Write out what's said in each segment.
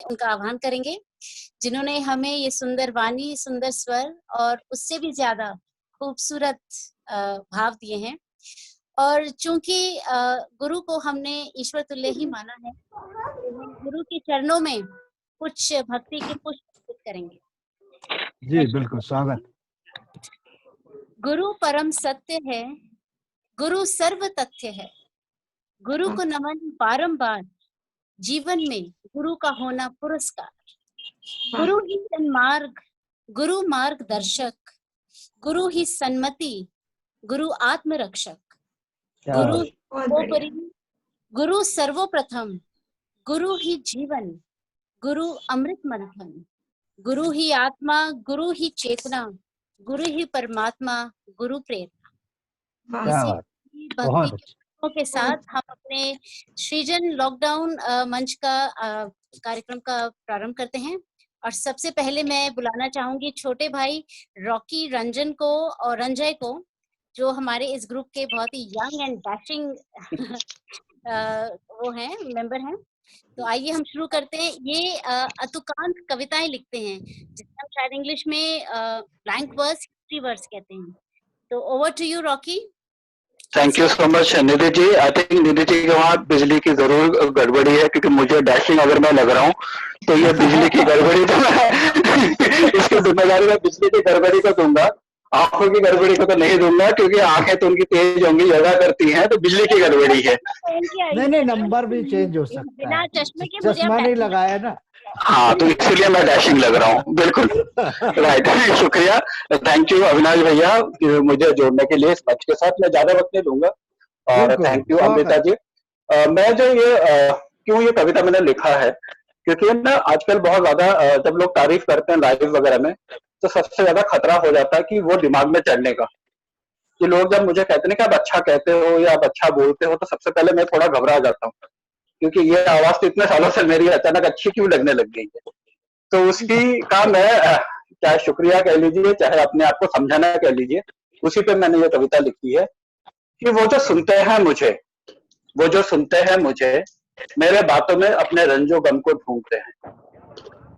उनका आह्वान करेंगे, जिन्होंने हमें ये सुंदर वाणी, सुंदर स्वर और उससे भी ज्यादा खूबसूरत भाव दिए हैं। और चूंकि गुरु को हमने ईश्वर तुल्य ही माना है, तो हम गुरु के चरणों में कुछ भक्ति के पुष्प अर्पित करेंगे। जी बिल्कुल, स्वागत। गुरु परम सत्य है, गुरु सर्व तथ्य है, गुरु को नमन बारंबार, जीवन में गुरु का होना पुरस्कार। गुरु ही सन्मार्ग, गुरु मार्गदर्शक, गुरु ही सन्मति, गुरु आत्मरक्षक, गुरु सर्वोपरि, गुरु सर्वप्रथम, गुरु ही जीवन, गुरु अमृत मंथन, गुरु ही आत्मा, गुरु ही चेतना, गुरु ही परमात्मा, गुरु प्रेरणा। इसी भक्ति के साथ हम अपने सृजन लॉकडाउन मंच का कार्यक्रम का प्रारंभ करते हैं। और सबसे पहले मैं बुलाना चाहूंगी छोटे भाई रॉकी रंजन को और रंजय को, जो हमारे इस ग्रुप के बहुत ही यंग एंड डैशिंग वो हैं, मेंबर हैं। तो आइए हम शुरू करते हैं। ये अतुकांत कविताएं लिखते हैं, जिसको हम शायद इंग्लिश में ब्लैंक वर्स, हिस्ट्री वर्स कहते हैं। तो over to you Rocky. Thank you so much Nidhi ji. I think Nidhi ji के वहाँ बिजली की जरूर गड़बड़ी है, क्योंकि मुझे डैशिंग अगर मैं लग रहा हूँ तो ये बिजली की गड़बड़ी तो मैं इसकी जिम्मेदारी मैं बिजली की गड़बड़ी को दूंगा, आंखों की गड़बड़ी को तो नहीं दूंगा, क्योंकि आंखें तो उनकी तेज होंगी, योगा करती हैं, तो बिजली की गड़बड़ी है। नहीं, नंबर भी चेंज हो सकता है, बिना चश्मे के चश्मा नहीं लगाया ना। हाँ, तो इसलिए मैं डैशिंग लग रहा हूँ, बिल्कुल राइट। शुक्रिया, थैंक यू अविनाश भैया मुझे जोड़ने के लिए इस मंच के साथ। मैं ज्यादा वक्त नहीं दूंगा। और थैंक यू अमृता जी। मैं जो ये क्यों ये कविता मैंने लिखा है, क्योंकि ना आजकल बहुत ज्यादा जब लोग तारीफ करते हैं लाइव वगैरह में, तो सबसे ज्यादा खतरा हो जाता है कि वो दिमाग में चढ़ने का, कि लोग जब मुझे कहते हैं कि आप अच्छा कहते हो या आप अच्छा बोलते हो, तो सबसे पहले मैं थोड़ा घबरा जाता हूँ, क्योंकि ये आवाज तो इतने सालों से मेरी अचानक अच्छी क्यों लगने लग गई है। तो उसकी का मैं चाहे शुक्रिया कह लीजिए, चाहे अपने आप को समझाना कह लीजिए, उसी पे मैंने ये कविता लिखी है कि वो जो सुनते हैं मुझे, वो जो सुनते हैं मुझे, मेरे बातों में अपने रंजो गम को ढूंढते हैं।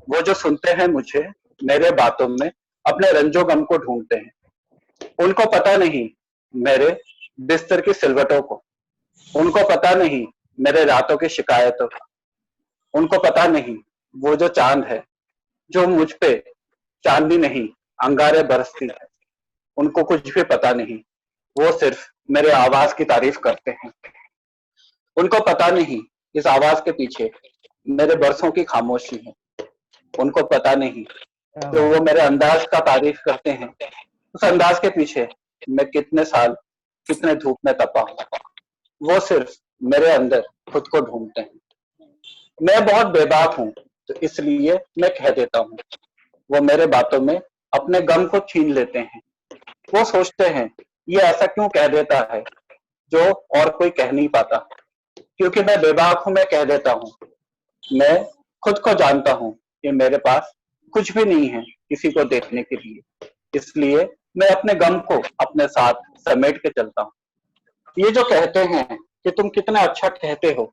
वो जो सुनते हैं मुझे, मेरे बातों में अपने रंजो गम को ढूंढते हैं। उनको पता नहीं मेरे बिस्तर की सिलवटों को, उनको पता नहीं मेरे रातों की शिकायतों का, उनको पता नहीं वो जो चांद है जो मुझ पे चांदनी नहीं अंगारे बरसती है। उनको कुछ भी पता नहीं, वो सिर्फ मेरे आवाज की तारीफ करते हैं। उनको पता नहीं इस आवाज के पीछे मेरे बरसों की खामोशी है। उनको पता नहीं तो वो मेरे अंदाज का तारीफ करते हैं। उस अंदाज के पीछे मैं कितने साल कितने धूप में तपा हूं। वो सिर्फ मेरे अंदर खुद को ढूंढते हैं। मैं बहुत बेबाक हूं, तो इसलिए मैं कह देता हूं। वो मेरे बातों में अपने गम को छीन लेते हैं। वो सोचते हैं ये ऐसा क्यों कह देता है जो और कोई कह नहीं पाता। क्योंकि मैं बेबाक हूं, मैं कह देता हूं। मैं खुद को जानता हूं कि मेरे पास कुछ भी नहीं है किसी को देखने के लिए, इसलिए मैं अपने गम को अपने साथ समेट के चलता हूं। ये जो कहते हैं कि तुम कितना अच्छा कहते हो,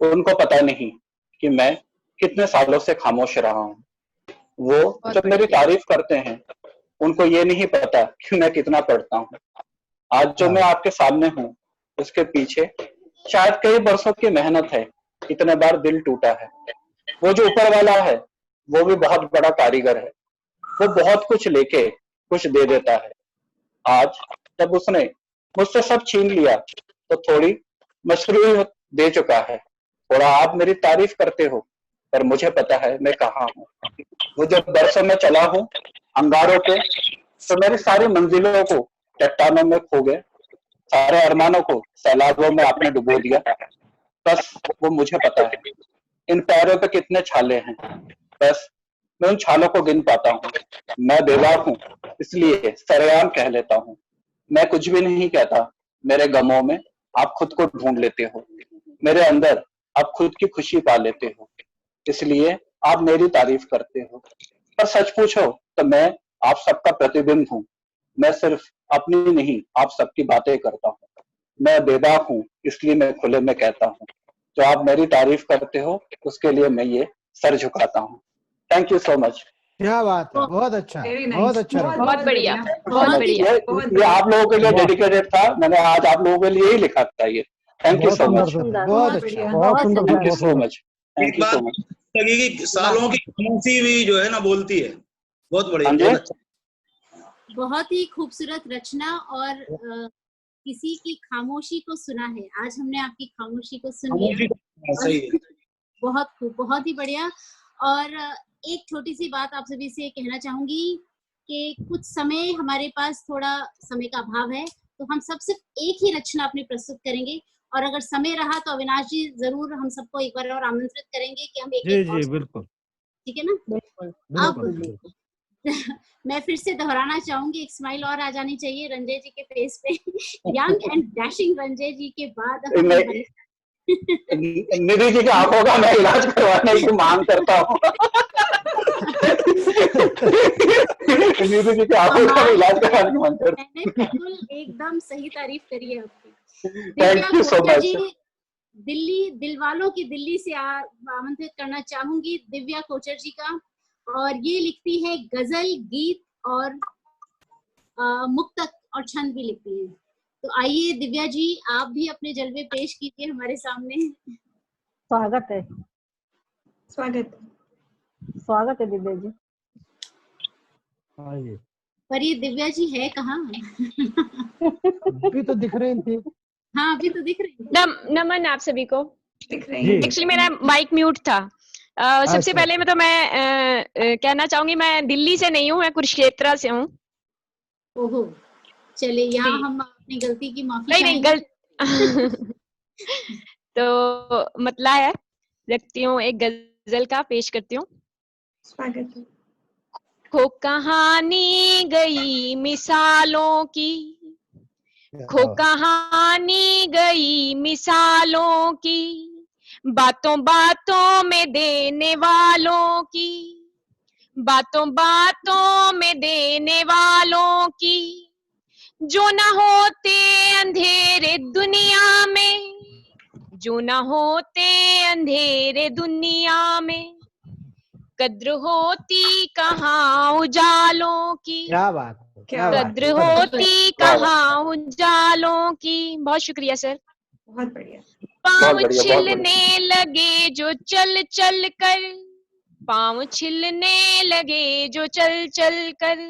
उनको पता नहीं कि मैं कितने सालों से खामोश रहा हूं। वो जब मेरी तारीफ करते हैं, उनको ये नहीं पता कि मैं कितना पढ़ता हूँ। आज जो मैं आपके सामने हूँ, उसके पीछे शायद कई बरसों की मेहनत है, इतने बार दिल टूटा है। वो जो ऊपर वाला है, वो भी बहुत बड़ा कारीगर है। वो बहुत कुछ लेके कुछ दे देता है। आज जब उसने मुझसे सब छीन लिया, तो थोड़ी मशरूइयत दे चुका है। थोड़ा आप मेरी तारीफ करते हो, पर मुझे पता है मैं कहाँ हूँ। वो जो बरसों में चला हूँ अंगारों पे, तो मेरी सारी मंजिलों को चट्टानों में खो गए। सारे अरमानों को सैलाबों में आपने डुबो दिया। बस वो मुझे पता है इन पैरों पे कितने छाले हैं, बस मैं उन छालों को गिन पाता हूँ। मैं बेबाक हूँ, इसलिए सरेआम कह लेता हूँ। मैं कुछ भी नहीं कहता, मेरे गमों में आप खुद को ढूंढ लेते हो। मेरे अंदर आप खुद की खुशी पा लेते हो, इसलिए आप मेरी तारीफ करते हो। पर सच पूछो तो मैं आप सबका प्रतिबिंब हूँ। मैं सिर्फ अपनी नहीं, आप सबकी बातें करता हूँ। मैं बेबाक हूँ, इसलिए मैं खुले में कहता हूँ। जो आप मेरी तारीफ करते हो, उसके लिए मैं ये सर झुकाता हूँ। Thank you so much. क्या बात है, बहुत अच्छा, बहुत अच्छा रहा। बहुत बढ़िया, बहुत बढ़िया। ये आप लोगों के लिए डेडिकेटेड था, मैंने आज आप लोगों के लिए ही लिखा था ये। थैंक यू बहुत सो सुंदर मच, सुंदर, बहुत अच्छा, बहुत सुंदर, थैंक यू बहुत सो सुंदर। मच, थैंक एक यू सो बात मच। लगी कि सालों की खामोशी भी जो है ना बोलती है। बहुत बढ़िया, हाँ जी। बहुत अच्छा। बहुत ही खूबसूरत रचना और किसी की खामोशी को सुना है। आज हमने आपकी खामोशी को सुन लिया। खामोशी सही है। बहुत खूब, बहुत ही बढ़िया। और एक छोटी सी बात आप सभी से कहना चाहूंगी कि कुछ समय हमारे पास थोड़ा समय का अभाव है, तो हम सब सिर्फ एक ही रचना अपनी प्रस्तुत करेंगे, और अगर समय रहा तो अविनाश जी जरूर हम सबको एक बार और आमंत्रित करेंगे कि हम एक जी एक और, जी बिल्कुल ठीक है ना? बिल्कुल बिल्कुल अब बिल्कुल। मैं फिर से दोहराना चाहूंगी, एक स्माइल और आ जानी चाहिए रंजय जी के फेस पे। यंग एंड डैशिंग रंजय जी के बाद हम निधि जी के आंखों का मैं इलाज करवाने की मांग करता हूँ। निधि जी के आंखों का मैं इलाज करवाने की मांग करता मैंने बिल्कुल एकदम सही तारीफ करी है आपकी। हूँ। Divya thank you so Kochar much. जी, दिल्ली दिलवालों की दिल्ली से आमंत्रित करना चाहूंगी दिव्या कोचर जी का, और ये लिखती है गजल, गीत और मुक्तक और छंद भी लिखती है। तो आइए दिव्या जी, आप भी अपने जलवे पेश कीजिए हमारे सामने। स्वागत है, स्वागत। स्वागत है दिव्या जी। आइए, पर ये दिव्या जी है कहाँ? अभी तो दिख रही थी। हाँ, अभी तो दिख रही है। नमन आप सभी को। दिख रही जी। है। एक्चुअली मेरा माइक म्यूट था। सबसे अच्छा, पहले मैं तो मैं कहना चाहूंगी, मैं दिल्ली से नहीं हूँ, मैं कुरुक्षेत्र से हूँ। ओहो, चलिए यहाँ जी। हम अपनी गलती की माफी नहीं चाहेंगे। तो मतला है, रखती हूँ एक गजल का, पेश करती हूँ। स्वागत है। खो कहानी गई मिसालों की, खो कहानी गई मिसालों की, बातों बातों में देने वालों की, बातों बातों में देने वालों की, जो ना होते अंधेरे दुनिया में, जो ना होते अंधेरे दुनिया में, कद्र होती कहाँ उजालों की, क्या बात है, क्या बात कद्र है। होती कहाँ उजालों की। बहुत शुक्रिया सर। बहुत बढ़िया। पाँव बहुत बढ़िया, बहुत छिलने लगे जो चल चल कर, पाँव छिलने लगे जो चल चल कर,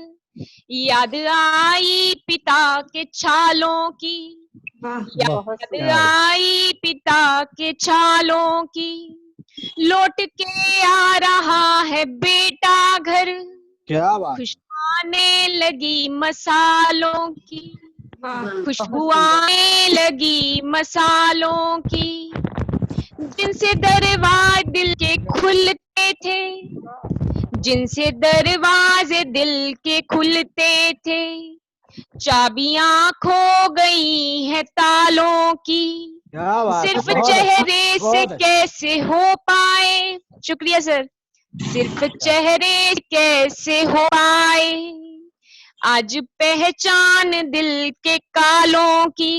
याद आई पिता के छालों की, वाह। बहुत याद क्या बात। आई पिता के छालों की, लौट के आ रहा है बेटा घर, क्या बात। खुशबू आने लगी मसालों की, वाह। खुशबू आने लगी मसालों की, जिनसे दरवाजे दिल के खुलते थे, जिनसे दरवाजे दिल के खुलते थे, चाबियां खो गई है तालों की, क्या बात है, सिर्फ बहुत अच्छा, चेहरे से बहुत अच्छा। कैसे हो पाए, शुक्रिया सर, सिर्फ चेहरे से कैसे हो पाए, आज पहचान दिल के कालों की,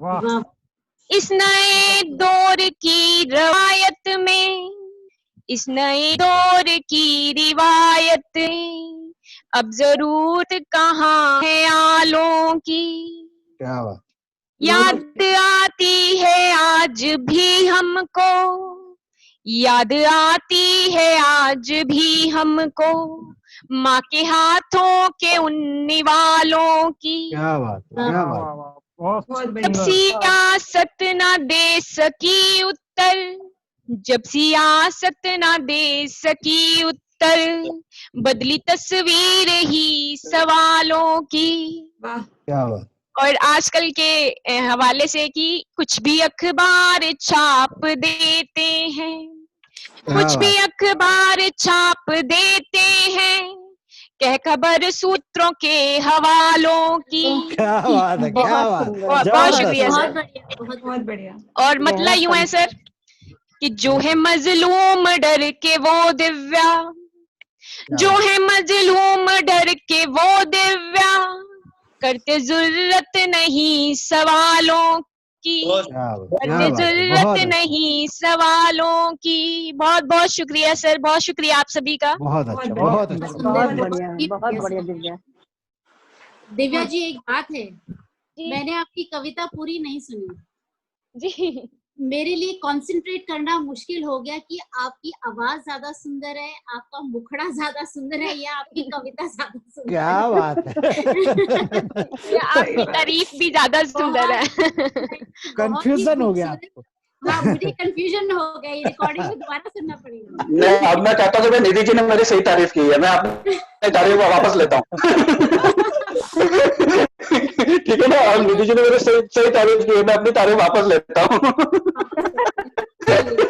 वाह, वाह, इस नए दौर की रवायत में, इस नए दौर की रिवायत में, अब जरूरत कहाँ है आलों की, क्या बात। याद आती है आज भी हमको, याद आती है आज भी हमको, माँ के हाथों के उन निवालों की, क्या बात है, क्या बात। बहुत जब बढ़िया। सियासत ना दे सकी उत्तर, जब सियासत ना दे सकी उत्तर, बदली तस्वीर ही सवालों की। वाह। क्या बात। और आजकल के हवाले से कि कुछ भी अखबार छाप देते हैं, कुछ भी अखबार छाप देते हैं, कह खबर सूत्रों के हवालों की। क्या बात है, क्या बहुत बात। सुंदर। बहुत शुक्रिया बहुत सर। बढ़िया, बहुत बहुत बढ़िया। और मतला यूं है सर कि जो है मजलूम डर के वो दिव्या, जो है मजलूम डर के वो दिव्या, करते जरूरत नहीं सवालों की, बहुत क्या मुझे बात है, जरूरत बहुत अच्छा, नहीं सवालों की। बहुत बहुत शुक्रिया सर, बहुत शुक्रिया आप सभी का। बहुत बहुत अच्छा, बढ़िया। बहुत बहुत अच्छा। सुंदर, बहुत बढ़िया, deep बहुत है बढ़िया सर। दिव्या। दिव्या जी एक बात है, जी मैंने आपकी कविता पूरी नहीं सुनी। जी मेरे लिए कंसंट्रेट करना मुश्किल हो गया कि आपकी आवाज ज्यादा सुंदर है, आपका मुखड़ा ज्यादा सुंदर है, या आपकी कविता ज्यादा सुंदर क्या बात है। ये आपकी तारीफ भी ज्यादा सुंदर है। बहुत ही कंफ्यूजन हो गया खूबसूरत। आपको। हाँ, मुझे कंफ्यूजन हो गई, रिकॉर्डिंग में दोबारा सुनना पड़ेगा। मैं अब मैं कहता हूँ कि निधि जी ने मेरी सही तारीफ की है, मैं अपनी तारीफ वापस लेता हूँ। ठीक है ना, और निधि जी ने मेरी सही सही तारीफ की है, मैं अपनी तारीफ वापस लेता हूँ। चलिए,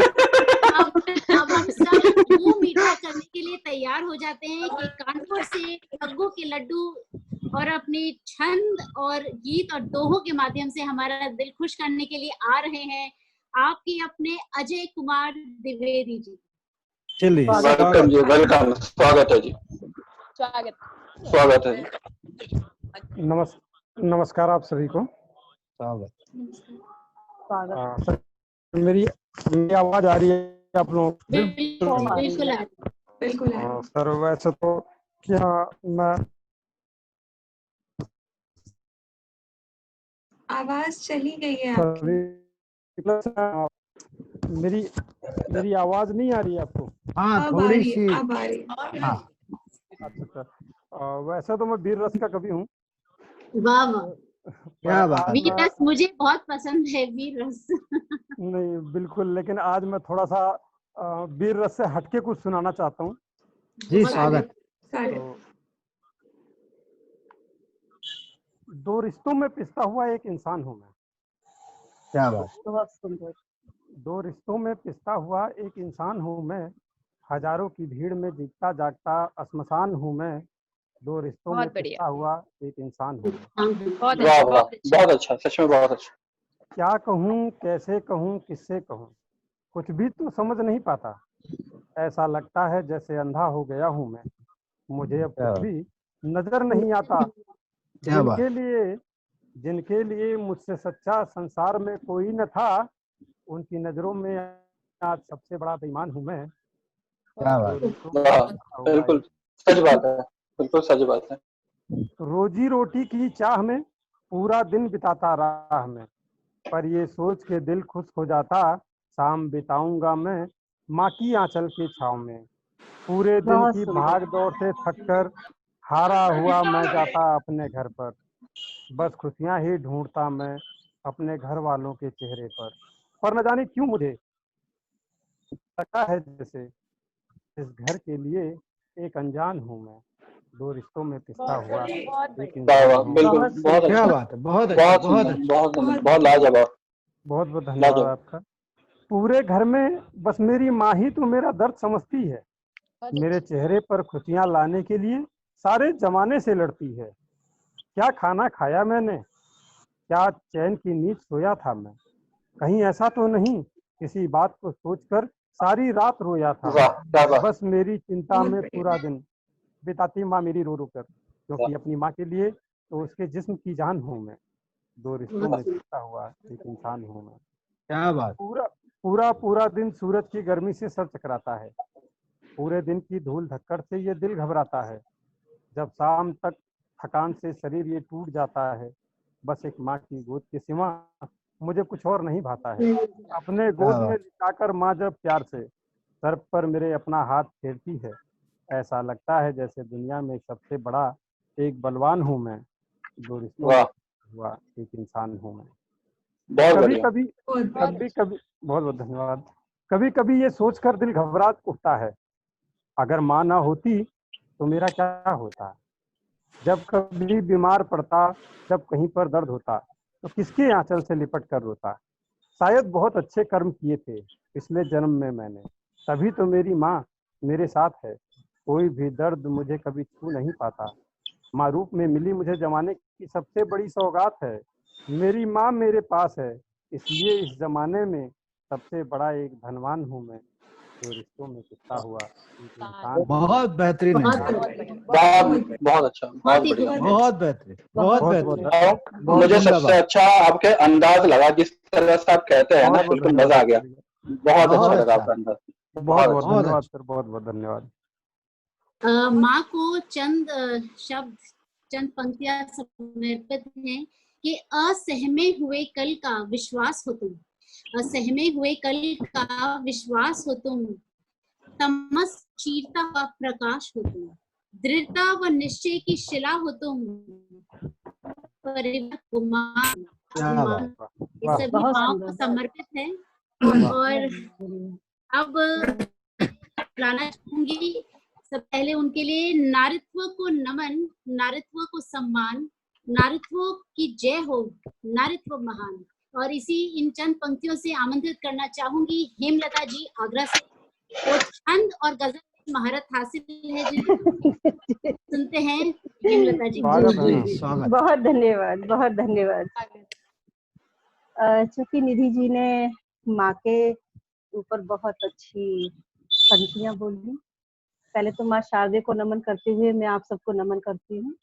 अब हम सब मुंह मीठा करने के लिए तैयार हो जाते हैं कि कानपुर से ठग्गू के लड्डू और अपनी छंद और गीत और दोहों के माध्यम से हमारा दिल खुश करने के लिए आ रहे हैं आपके अपने अजय कुमार द्विवेदी जी। चलिए, वेलकम जी, वेलकम, स्वागत है जी, स्वागत। स्वागत है जी। नमस्कार आप सभी को। स्वागत। स्वागत। सर, मेरी मेरी आवाज आ रही है आप लोगों को? बिल्कुल बिल्कुल बिल्कुल है। सर वैसे तो क्या मैं आवाज चली गई है आपकी। मेरी मेरी आवाज नहीं आ रही है आपको? हाँ, अब आ थोड़ी रही सी। है, अब आ रही है। हाँ, अच्छा सर, वैसे तो मैं वीर रस का कवि हूँ। वाह वाह, क्या पर बात आज है। वीर मैं रस मुझे बहुत पसंद है, वीर रस। नहीं बिल्कुल, लेकिन आज मैं थोड़ा सा वीर रस से हटके कुछ सुनाना चाहता हूँ। जी, बहुत स्वागत। सारे तो दो रिश्तों में पिसता हुआ एक इंसान हूँ मैं। क्या बात। बहुत सुंदर। दो रिश्तों में पिसता हुआ एक इंसान हूँ मैं, हजारों की भीड़ में जीता जागता श्मशान हूँ मैं। दो रिश्तों में बहुत बढ़िया, पिसता हुआ एक इंसान हूँ मैं। बहुत वाह अच्छा, वाह, बहुत अच्छा। बहुत अच्छा, सच में बहुत अच्छा। क्या कहूँ, कैसे कहूँ, किससे कहूँ, कुछ भी तो समझ नहीं पाता। ऐसा लगता है जैसे अंधा हो गया हूँ मैं। मुझे अब क्या कुछ बात। भी नजर नहीं आता। क्या बात। जिनके लिए मुझसे सच्चा संसार में कोई न था, उनकी नजरों में आज सबसे बड़ा बेईमान हूँ मैं। क्या दो बात। रिश्तों में वाह, पिसता हुआ बिल्कुल एक सच बात है, बिल्कुल सच बात है। रोजी रोटी की चाह में पूरा दिन बिताता राह में, पर ये सोच के दिल खुश हो जाता, शाम बिताऊंगा मैं माँ की आंचल की छाँव में। पूरे दिन बहुत की सुंदर। भाग दौड़ से थक कर हारा हुआ मैं जाता अपने घर पर, बस खुशियां ही ढूंढता मैं अपने घर वालों के चेहरे पर न जाने क्यों मुझे लगता है जैसे इस घर के लिए एक अनजान हूँ मैं। दो रिश्तों में पिसता हुआ बहुत एक बढ़िया। वाह इंसान वाह, हूँ। बिल्कुल बहुत बहुत सुंदर। क्या अच्छा, बात है, बहुत अच्छा, बहुत बहुत सुंदर, अच्छा। बहुत सुंदर, बहुत बहुत लाजवाब, बहुत बहुत धन्यवाद लाजवाब। आपका। पूरे घर में बस मेरी माँ ही तो मेरा दर्द समझती है। बहुत मेरे अच्छा। चेहरे पर खुशियां लाने के लिए सारे जमाने से लड़ती है। क्या खाना खाया मैंने, क्या चैन की नींद सोया था मैं, कहीं ऐसा तो नहीं किसी बात को सोचकर सारी रात रोया था वाह, मैं। क्या बात, बस मेरी चिंता बहुत में बढ़िया। पूरा दिन बिताती माँ मेरी रो रो कर, वाह, क्योंकि अपनी माँ के लिए तो उसके जिस्म की जान हूँ मैं। दो रिश्तों में पिसता हुआ एक इंसान हूँ मैं। क्या बात। पूरा पूरा पूरा दिन सूरज की गर्मी से सर चकराता है। पूरे दिन की धूल धक्कड़ से ये दिल घबराता है। जब शाम तक थकान से शरीर ये टूट जाता है, बस एक माँ की गोद के सिवा मुझे कुछ और नहीं भाता है। अपने क्या गोद में बात। लिटाकर माँ जब प्यार से सर पर मेरे अपना हाथ फेरती है, ऐसा लगता है जैसे दुनिया में सबसे बड़ा एक बलवान हूँ मैं। दो रिश्तों में वाह, हुआ एक इंसान हूँ मैं। बहुत कभी बढ़िया। कभी बहुत बढ़िया। कभी कभी बहुत बहुत धन्यवाद। कभी कभी ये सोचकर दिल घबरा उठता है, अगर माँ ना होती तो मेरा क्या होता। जब कभी बीमार पड़ता, जब कहीं पर दर्द होता, तो किसके आंचल से लिपट कर रोता। शायद बहुत अच्छे कर्म किए थे पिछले जन्म में मैंने, तभी तो मेरी माँ मेरे साथ है। कोई भी दर्द मुझे कभी छू नहीं पाता। माँ रूप में मिली मुझे जमाने की सबसे बड़ी सौगात है। मेरी माँ मेरे पास है, इसलिए इस जमाने में सबसे बड़ा एक धनवान हूँ मैं। जो रिश्तों में किस्सा हुआ, एक इंसान बहुत बेहतरीन बहुत है, बहुत बहुत अच्छा, बहुत ही बढ़िया। बहुत बेहतरीन, बहुत बहुत बेहतरीन, बहुत और बहुत मुझे सबसे जिंदाबाद, अच्छा आपके अंदाज लगा, जिस तरह से आप कहते हैं ना, बहुत बिल्कुल धन्यवाद मजा आ गया। सर। बहुत अच्छा बहुत लगा अच्छा, आपका अंदाज, बहुत बहुत बहुत अच्छा। बहुत धन्यवाद अच्छा। सर, बहुत बहुत धन्यवाद। माँ को चंद शब्द, चंद पंक्तियां समर्पित हैं कि असहमे हुए कल का विश्वास हो तुम, असहमे हुए कल का विश्वास हो तुम, तमस चीरता हुआ प्रकाश हो तुम, दृढ़ता व निश्चय की शिला हो तुम, परिवार कुमार क्या अभिमान, बात, ये वाह, सभी बहुत माँ को सुंदर। समर्पित है। वाह, और अब बुलाना चाहूंगी सब पहले उनके लिए नारीत्व को नमन, नारीत्व को सम्मान, नारीत्व की जय हो, नारीत्व महान। और इसी इन चंद पंक्तियों से आमंत्रित करना चाहूंगी हेमलता जी आगरा से। वो छंद और गजल में महारत हासिल है जी। सुनते हैं हेमलता जी। स्वागत है जी, मैम। जी, स्वागत। बहुत धन्यवाद, बहुत धन्यवाद। चूंकि निधि जी ने माँ के ऊपर बहुत अच्छी पंक्तियां बोली, पहले तो माँ शारदे को नमन करते हुए मैं आप सबको नमन करती हूँ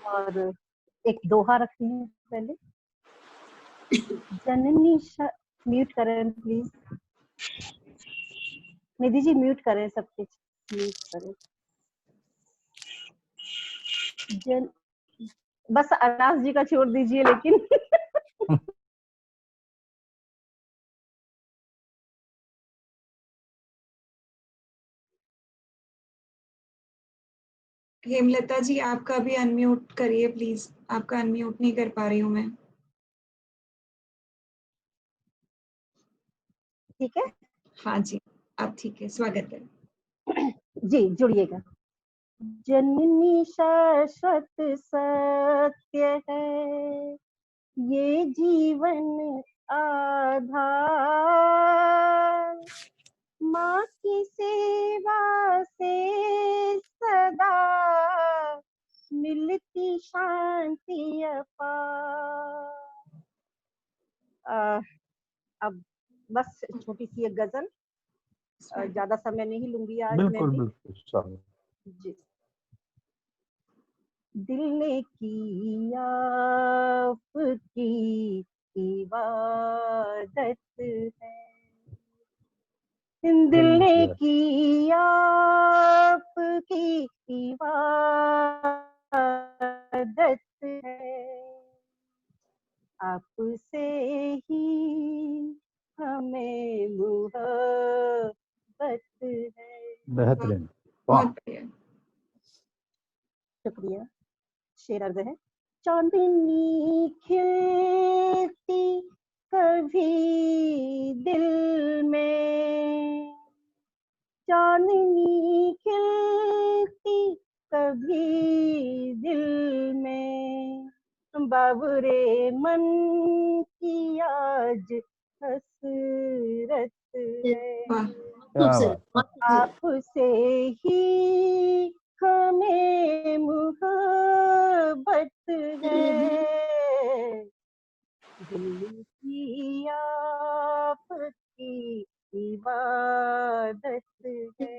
और एक दोहा रखती हूँ पहले। जननी म्यूट करें प्लीज, निधि जी म्यूट करें, सब कुछ म्यूट करें। जन बस अनास जी का छोड़ दीजिए लेकिन हेमलता जी आपका भी अनम्यूट करिए प्लीज, आपका अनम्यूट नहीं कर पा रही हूँ मैं। ठीक है हाँ जी, आप ठीक है, स्वागत है। जी, जुड़िएगा। जननी शाश्वत सत्य है, ये जीवन आधार, माँ की सेवा से सदा मिलती शांति अपार। अब बस छोटी सी एक गजल, ज्यादा समय नहीं लूंगी आज मैं बिल्कुल भी। बिल्कुल स्वागत। जी। दिल ने की आपकी इबादत है, दिल ने की आपकी इबादत है, आपसे ही हमें मोहब्बत है। बेहतरीन, वाह, बहुत बढ़िया। शुक्रिया। शेर अर्ज है। चांदनी खिलती कभी दिल में, चांदनी खिलती कभी दिल में, बाबुरे मन की आज हसरत है, वाह, क्या खूबसूरत, बात, बहुत खूबसूरत। आपसे ही हमें मोहब्बत है, दिल की आपकी इबादत है।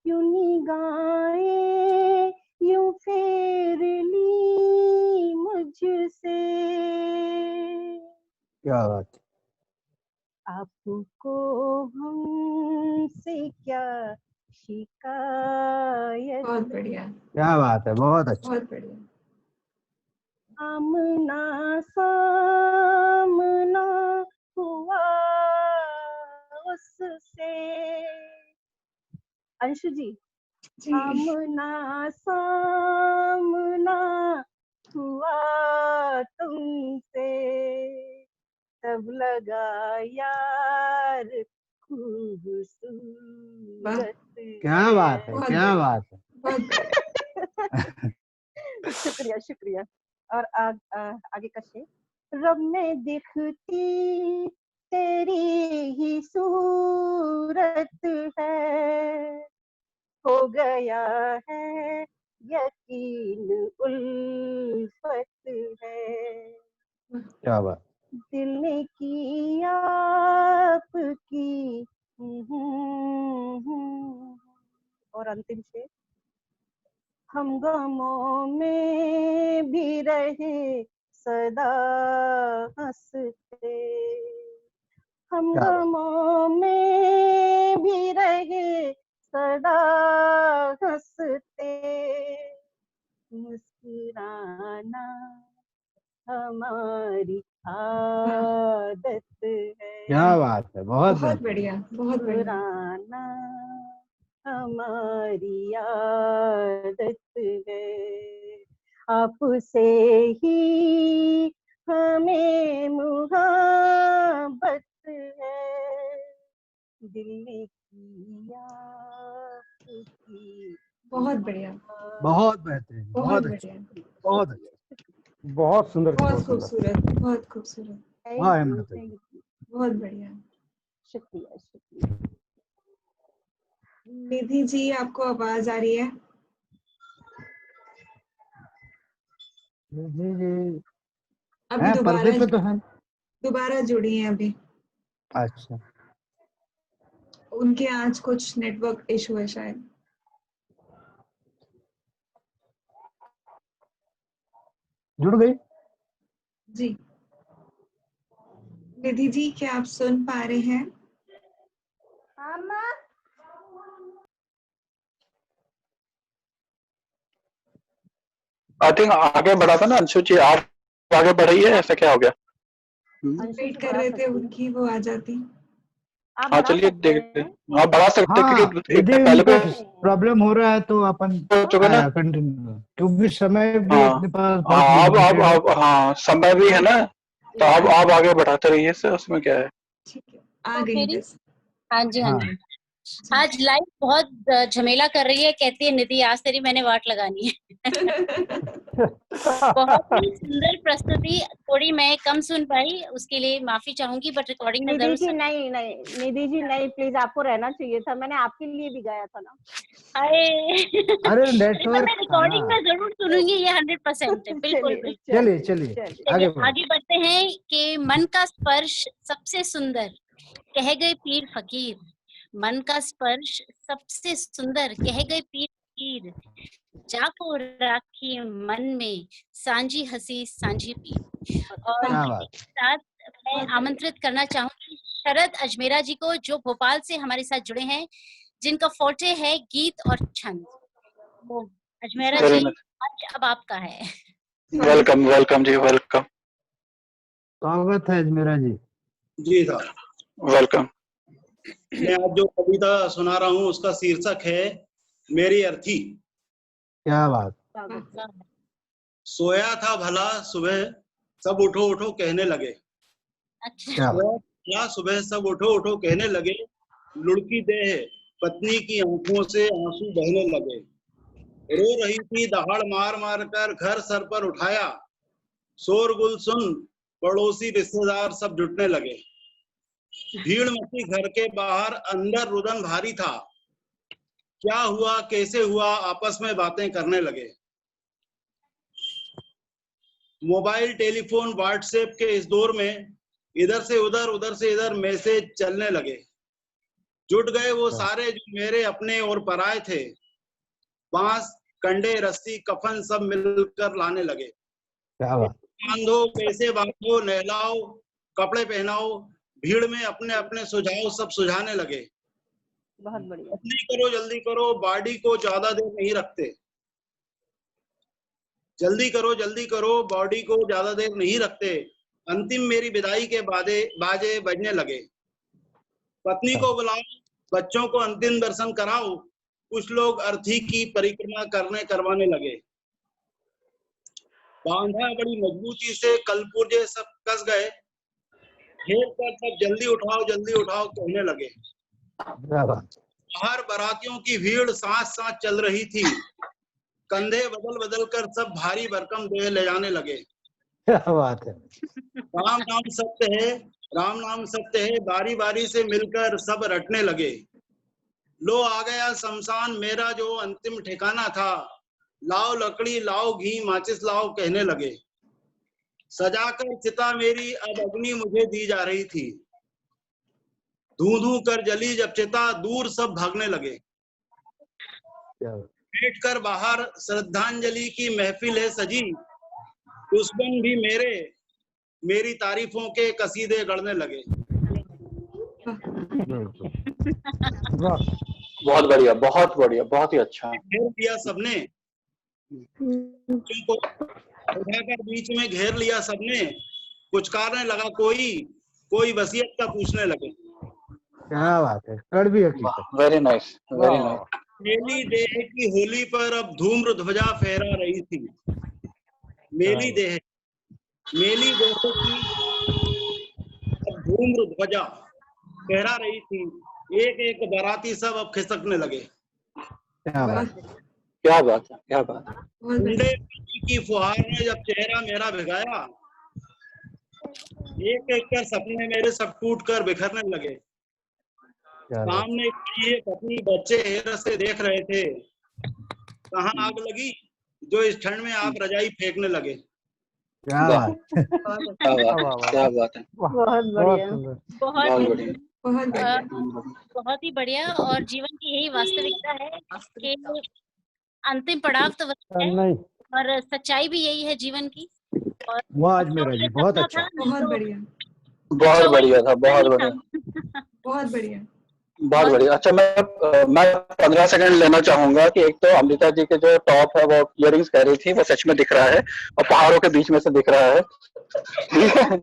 क्यों निगाहें यूं फेर ली मुझसे, क्या बात, आपको हमसे क्या शिकायत, बहुत बढ़िया, क्या बात है, बहुत अच्छा, बहुत बढ़िया। आमना सामना हुआ उससे, अंशु जी, जी, आमना सामना हुआ तुमसे, तब लगा यार खूबसूरत क्या बात है, बहुत क्या बढ़िया, बात है। बहुत बढ़िया। शुक्रिया शुक्रिया। और आगे का शेर। रब में दिखती तेरी ही सूरत है, हो गया है यकीन उल्फत है, क्या बात, दिल ने की आपकी और अंतिम शेर, हम गमों में भी रहे सदा हंसते, हम क्या बात। गमों में भी रहे सदा हंसते, मुस्कुराना हमारी आदत है, क्या बात है, बहुत बहुत बेहतरीन। बढ़िया, बहुत बढ़िया। मुस्कुराना हमारी आदत है, आपसे ही हमें मुहब्बत है, दिल ने किया आपकी बहुत बढ़िया, बहुत बेहतरीन, बहुत बहुत अच्छा, बढ़िया, बहुत अच्छा। बहुत सुंदर, बहुत बहुत सुंदर। खूबसूरत, बहुत खूबसूरत, वाह हिम्मत है। थैंक यू, बहुत बढ़िया। शुक्रिया शुक्रिया। निधि जी, आपको आवाज आ रही है? जी जी, अभी है पर्दे पे तो है। दोबारा जुड़ी हैं अभी। अच्छा, उनके आज कुछ नेटवर्क इशू है शायद। जुड़ गई। जी निधि जी, क्या आप सुन पा रहे हैं? आई थिंक आगे बढ़ा था ना अंशु जी, आप आगे बढ़ी है, ऐसा क्या हो गया? अंशु वेट जी कर बढ़ा रहे थे सकती हैं, उनकी, वो आ जाती। आप हाँ बढ़ा चलिए सकते देखते हैं। हैं, हाँ बढ़ा सकते हैं हाँ, क्योंकि यदि इतने पहले उनको भी प्रॉब्लम हो रहा है तो अपन हो चुका ना। कंटिन्यू, क्योंकि समय भी हाँ अपने पास हाँ, बहुत अब लिमिटेड है। हाँ समय भी है ना, तो जी, आप आगे बढ़ाते रहिए सर, उसमें क्या है। ठीक है, आ तो गई मेरी बस। हाँ जी हाँ हाँ, जी। आज लाइफ बहुत झमेला कर रही है, कहती है निधि आज तेरी मैंने वाट लगानी है। बहुत ही सुंदर प्रस्तुति, थोड़ी मैं कम सुन पाई उसके लिए माफी चाहूंगी, बट रिकॉर्डिंग में निधि जरूर जी नहीं नहीं, निधि जी नहीं, प्लीज आपको रहना चाहिए था, मैंने आपके लिए भी गाया था ना। अरे मैं नेटवर्क था ना। रिकॉर्डिंग में जरूर सुनूंगी, ये 100% है, बिल्कुल चलिए बिल्कुल। चलिए चलिए, चलिए आगे बढ़ो। आगे बढ़ते हैं कि मन का स्पर्श सबसे सुंदर, कह गए पीर फकीर। मन का स्पर्श सबसे सुंदर, कह गए पीर फकीर। जाको राखी मन में सांझी हंसी सांझी पीर। और क्या इसी बात। के साथ मैं आमंत्रित करना चाहूंगी शरद अजमेरा जी को, जो भोपाल से हमारे साथ जुड़े हैं, जिनका फोर्टे है गीत और छंद। तो अजमेरा जी, आज अब आपका है। वेलकम वेलकम जी, वेलकम। स्वागत है अजमेरा जी। जी सर, वेलकम। मैं आज जो कविता सुना रहा हूँ उसका शीर्षक है मेरी अर्थी। क्या बात। स्वागत है। सोया था भला सुबह, सब उठो उठो कहने लगे। अच्छा, क्या बात। सोया था सुबह, सब उठो उठो कहने लगे। लुढ़की देह पत्नी की आंखों से आंसू बहने लगे। रो रही थी दहाड़ मार मार कर, घर सर पर उठाया। शोरगुल सुन पड़ोसी रिश्तेदार सब जुटने लगे। भीड़ मची घर के बाहर, अंदर रुदन भारी था। क्या हुआ कैसे हुआ आपस में बातें करने लगे। मोबाइल टेलीफोन व्हाट्सएप के इस दौर में इधर से उधर मैसेज चलने लगे। जुट गए वो सारे जो मेरे अपने और पराए थे। बांस कंडे रस्सी कफन सब मिलकर लाने लगे। क्या बात। बांधो पैसे बांधो नहलाओ कपड़े पहनाओ, भीड़ में अपने अपने सुझाव सब सुझाने लगे। बहुत बढ़िया। जल्दी करो बॉडी को ज्यादा देर नहीं रखते। जल्दी करो बॉडी को ज्यादा देर नहीं रखते। अंतिम मेरी विदाई के बाजे बजने लगे। पत्नी को बुलाओ, बच्चों को अंतिम दर्शन कराओ। कुछ लोग अर्थी की परिक्रमा करवाने लगे। बांधा बड़ी मजबूती से, कलपुर्जे सब कस गए। घेर कर सब जल्दी उठाओ कहने लगे। क्या बात। बाहर बारातियों की भीड़ सांस सांस चल रही थी। कंधे बदल कर सब भारी भरकम देह ले जाने लगे। क्या बात है। राम नाम सत्य है, राम नाम सत्य है, बारी बारी से मिलकर सब रटने लगे। लो आ गया शमशान मेरा जो अंतिम ठिकाना था। लाओ लकड़ी लाओ घी माचिस लाओ कहने लगे। सजाकर चिता मेरी अब अग्नि मुझे दी जा रही थी। धू धू कर जली जब चिता, दूर सब भागने लगे। क्या बात, बैठ कर बाहर श्रद्धांजलि की महफिल है सजी, दुश्मन भी मेरी तारीफों के कसीदे गढ़ने लगे। बिल्कुल। वाह, बहुत बढ़िया, बहुत बढ़िया, बहुत ही अच्छा। घेर लिया सबने, तुमको उठाकर बीच में घेर लिया सबने, पुचकारने लगा कोई वसीयत का पूछने लगे। क्या बात है, कड़वी हकीकत। वेरी नाइस, वेरी वाह, नाइस। मेली देह की होली पर अब धूम्र ध्वजा फहरा रही थी। मेली देह की अब धूम्र ध्वजा फहरा रही थी। एक एक बाराती सब अब खिसकने लगे। क्या बात, क्या बात है, क्या बात है। ठंडे पानी की फुहार ने जब चेहरा मेरा भिगाया, एक एक कर सपने मेरे सब टूट कर बिखरने लगे। क्या बात, सामने खड़ी पत्नी बच्चे हैरत से देख रहे थे। कहाँ आग लगी जो इस ठंड में आप रजाई फेंकने लगे। क्या वाह, बात, क्या बात है, वाह, वाह, क्या बात है। बहुत बहुत बढ़िया। सुंदर। बहुत बहुत बढ़िया, बहुत बढ़िया। बहुत ही बढ़िया। और जीवन की यही वास्तविकता है कि अंतिम पड़ाव तो वही है नहीं, और सच्चाई भी यही है जीवन की। और वाह मेरा जी, बहुत सपना अच्छा। था, बहुत तो बढ़िया। बहुत बढ़िया था, बहुत वही बढ़िया, था। बहुत बढ़िया। बहुत बढ़िया। अच्छा, मैं 15 सेकंड लेना चाहूंगा कि एक तो अमृता जी के जो टॉप है वो इयरिंग्स कह रही थी, वो सच में दिख रहा है और पहाड़ों के बीच में से दिख रहा है। ठीक है।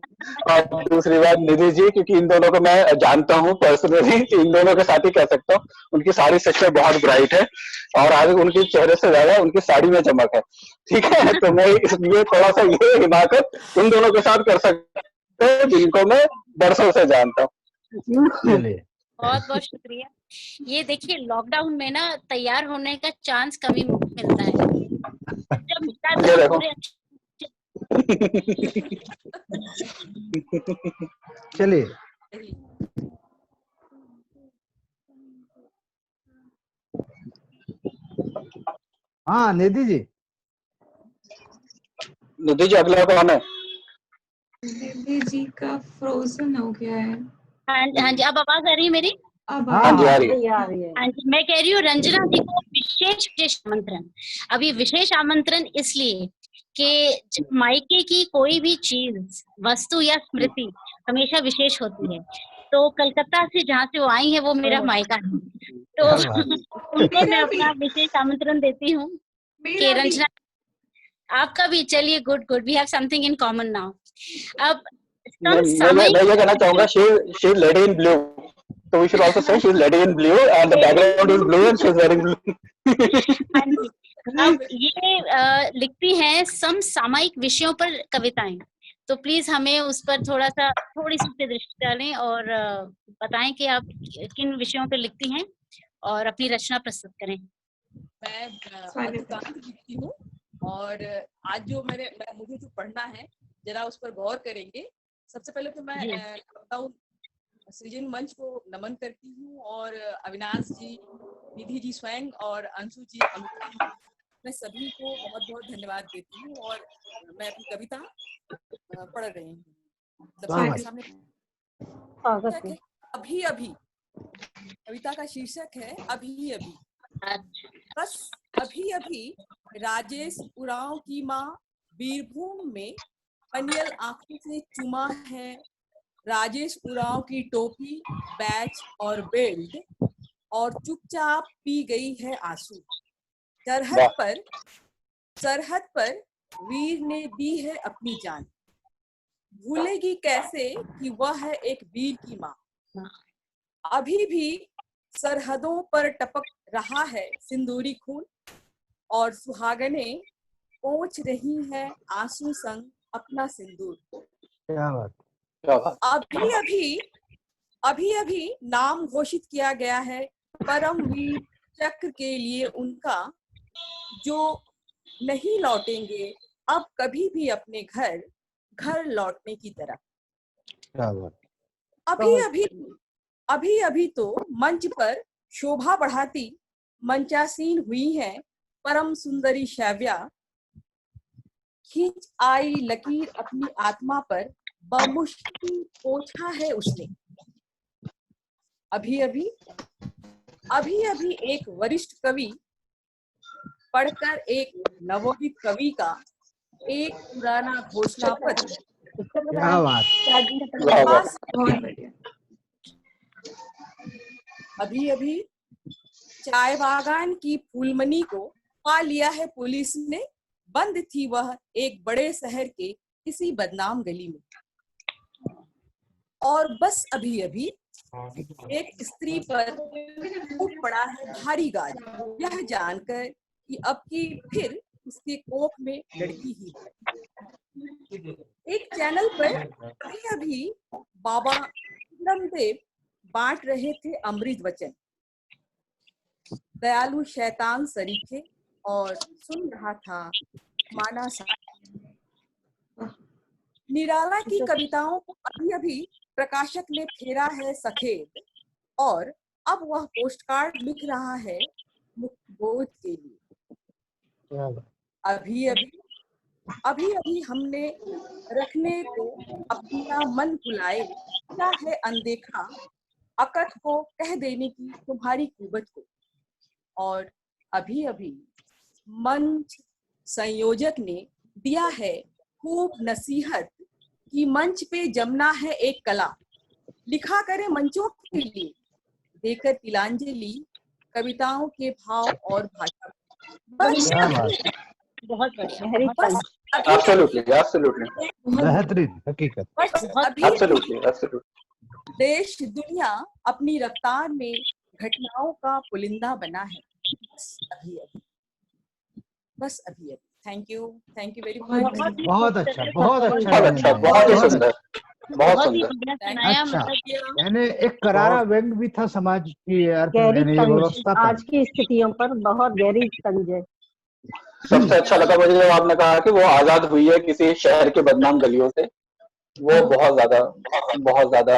और दूसरी बात निधि जी, क्योंकि इन दोनों को मैं जानता हूँ पर्सनली, इन दोनों के साथ ही कह सकता हूँ, उनकी साड़ी सच में बहुत ब्राइट है और आज उनके चेहरे से ज्यादा उनकी साड़ी में चमक है। ठीक है, तो मैं इसलिए थोड़ा सा ये हिमाकत उन दोनों के साथ कर सकता हूँ जिनको मैं बरसों से जानता हूँ। चलिए, बहुत बहुत शुक्रिया। ये देखिए, लॉकडाउन में ना तैयार होने का चांस कभी मिलता है। जब मिलता है तो ये हम देखो। पूरे चलिए। हाँ निधि जी, निधि जी अगला कौन है? निधि जी का फ्रोजन हो गया है। हाँ जी, अब आवाज आ रही है मेरी? अब हाँ, हाँ जी, आ रही है। आ रही है। हाँ जी, मैं कह रही हूँ रंजना जी को विशेष आमंत्रण। अभी विशेष आमंत्रण इसलिए कि मायके की कोई भी चीज, वस्तु या स्मृति हमेशा विशेष होती है। तो कलकत्ता से जहाँ से वो आई है वो मेरा मायका है, तो क्या बात, उनको मैं मेरा भी, अपना विशेष आमंत्रण देती हूँ कि मेरा भी। रंजना आपका भी। चलिए, good good, we have something in common now. अब मैं समसामयिक ये कहना चाहूंगा, she is lady in blue, so we should also say she is lady in blue and the background is blue and she is wearing blue. हाँ जी, अब ये लिखती हैं समसामयिक विषयों पर कविताएं। तो प्लीज हमें उस पर थोड़ी सी दृष्टि डालें और बताएं कि आप किन विषयों पर लिखती हैं और अपनी रचना प्रस्तुत करें। मैं अधिकांश लिखती हूँ और आज जो मुझे जो पढ़ना है जरा उस पर गौर करेंगे। सबसे पहले तो मैं लॉकडाउन सृजन मंच को नमन करती हूँ और अविनाश जी, निधि जी स्वयं और अंशु जी, अमिता जी, मैं सभी को बहुत बहुत धन्यवाद देती हूँ। और मैं अपनी कविता पढ़ रही हूँ। सबके सामने अभी अभी, कविता का शीर्षक है अभी अभी। बस अभी अभी राजेश उरांव की माँ बीरभूम में पनियल आंखों से चुमा है। राजेश उरांव की टोपी, बैच और बेल्ट और चुपचाप पी गई है आंसू। सरहद पर वीर ने दी है अपनी जान, भूलेगी कैसे कि वह है एक वीर की माँ। अभी भी सरहदों पर टपक रहा है सिंदूरी खून और सुहागने पोंछ रही है आंसू संग अपना सिंदूर। क्या बात, अभी अभी नाम घोषित किया गया है परमवीर चक्र के लिए उनका, जो नहीं लौटेंगे अब कभी भी अपने घर लौटने की तरफ। क्या बात, अभी अभी तो मंच पर शोभा बढ़ाती मंचासीन हुई हैं परम सुंदरी श्राव्या। खींच आई लकीर अपनी आत्मा पर, बमुश्किल पोंछा है उसने। अभी अभी एक वरिष्ठ कवि पढ़कर एक नवोदित कवि का एक पुराना घोषणा पत्र क्या बात। पास बहुत बढ़िया। अभी चाय बागान की फूलमनी को पा लिया है पुलिस ने, बंद थी वह एक बड़े शहर के किसी बदनाम गली में। और बस अभी एक स्त्री पर टूट पड़ा है भारी गाज, यह जानकर कि अब की फिर उसके कोख में लड़की ही है। एक चैनल पर अभी बाबा रामदेव बांट रहे थे अमृत वचन, दयालु शैतान सरीखे और सुन रहा था माना सा। निराला की कविताओं को अभी प्रकाशक ने फेरा है सफेद, और अब वह पोस्टकार्ड लिख रहा है मुक्तबोध के लिए। अभी हमने रखने को अपना मन भुलाए, क्या है अनदेखा अकथ को कह देने की तुम्हारी कुवत को। और अभी मंच संयोजक ने दिया है खूब नसीहत कि मंच पे जमना है एक कला, लिखा करे मंचों के लिए, देकर तिलांजलि कविताओं के भाव और भाषा। बस बहुत बढ़िया, एब्सोल्युटली बेहतरीन हकीकत। एब्सोल्युटली देश दुनिया अपनी रफ्तार में घटनाओं का पुलिंदा बना है। बस अभी थैंक यू वेरी मच। बहुत अच्छा, बहुत अच्छा, बहुत ही सुंदर, बहुत ही सुंदर। सुनाया। अच्छा, मतलब यानी एक करारा व्यंग भी था समाज की गहरी व्यवस्था तंज, पर। आज की स्थितियों पर बहुत गहरी तंज है। सबसे अच्छा लगा मुझे जब आपने कहा कि वो आजाद हुई है किसी शहर के बदनाम गलियों से, वो बहुत ज्यादा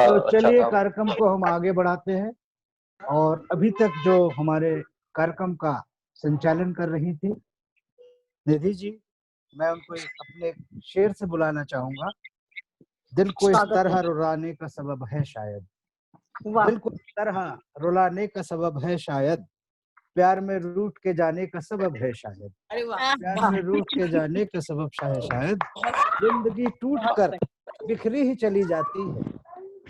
तो अच्छा चलिए था। कार्यक्रम को हम आगे बढ़ाते हैं। और अभी तक जो हमारे कार्यक्रम का संचालन कर रही थी निधि जी, मैं उनको अपने शेर से बुलाना चाहूंगा। दिल को इस तरह रुलाने का सबब है शायद, दिल को इस तरह रुलाने का सबब है शायद, प्यार में रूठ के जाने का सबब है शायद, प्यार में रूठ के जाने का सबब है शायद। जिंदगी टूटकर बिखरी ही चली जाती है,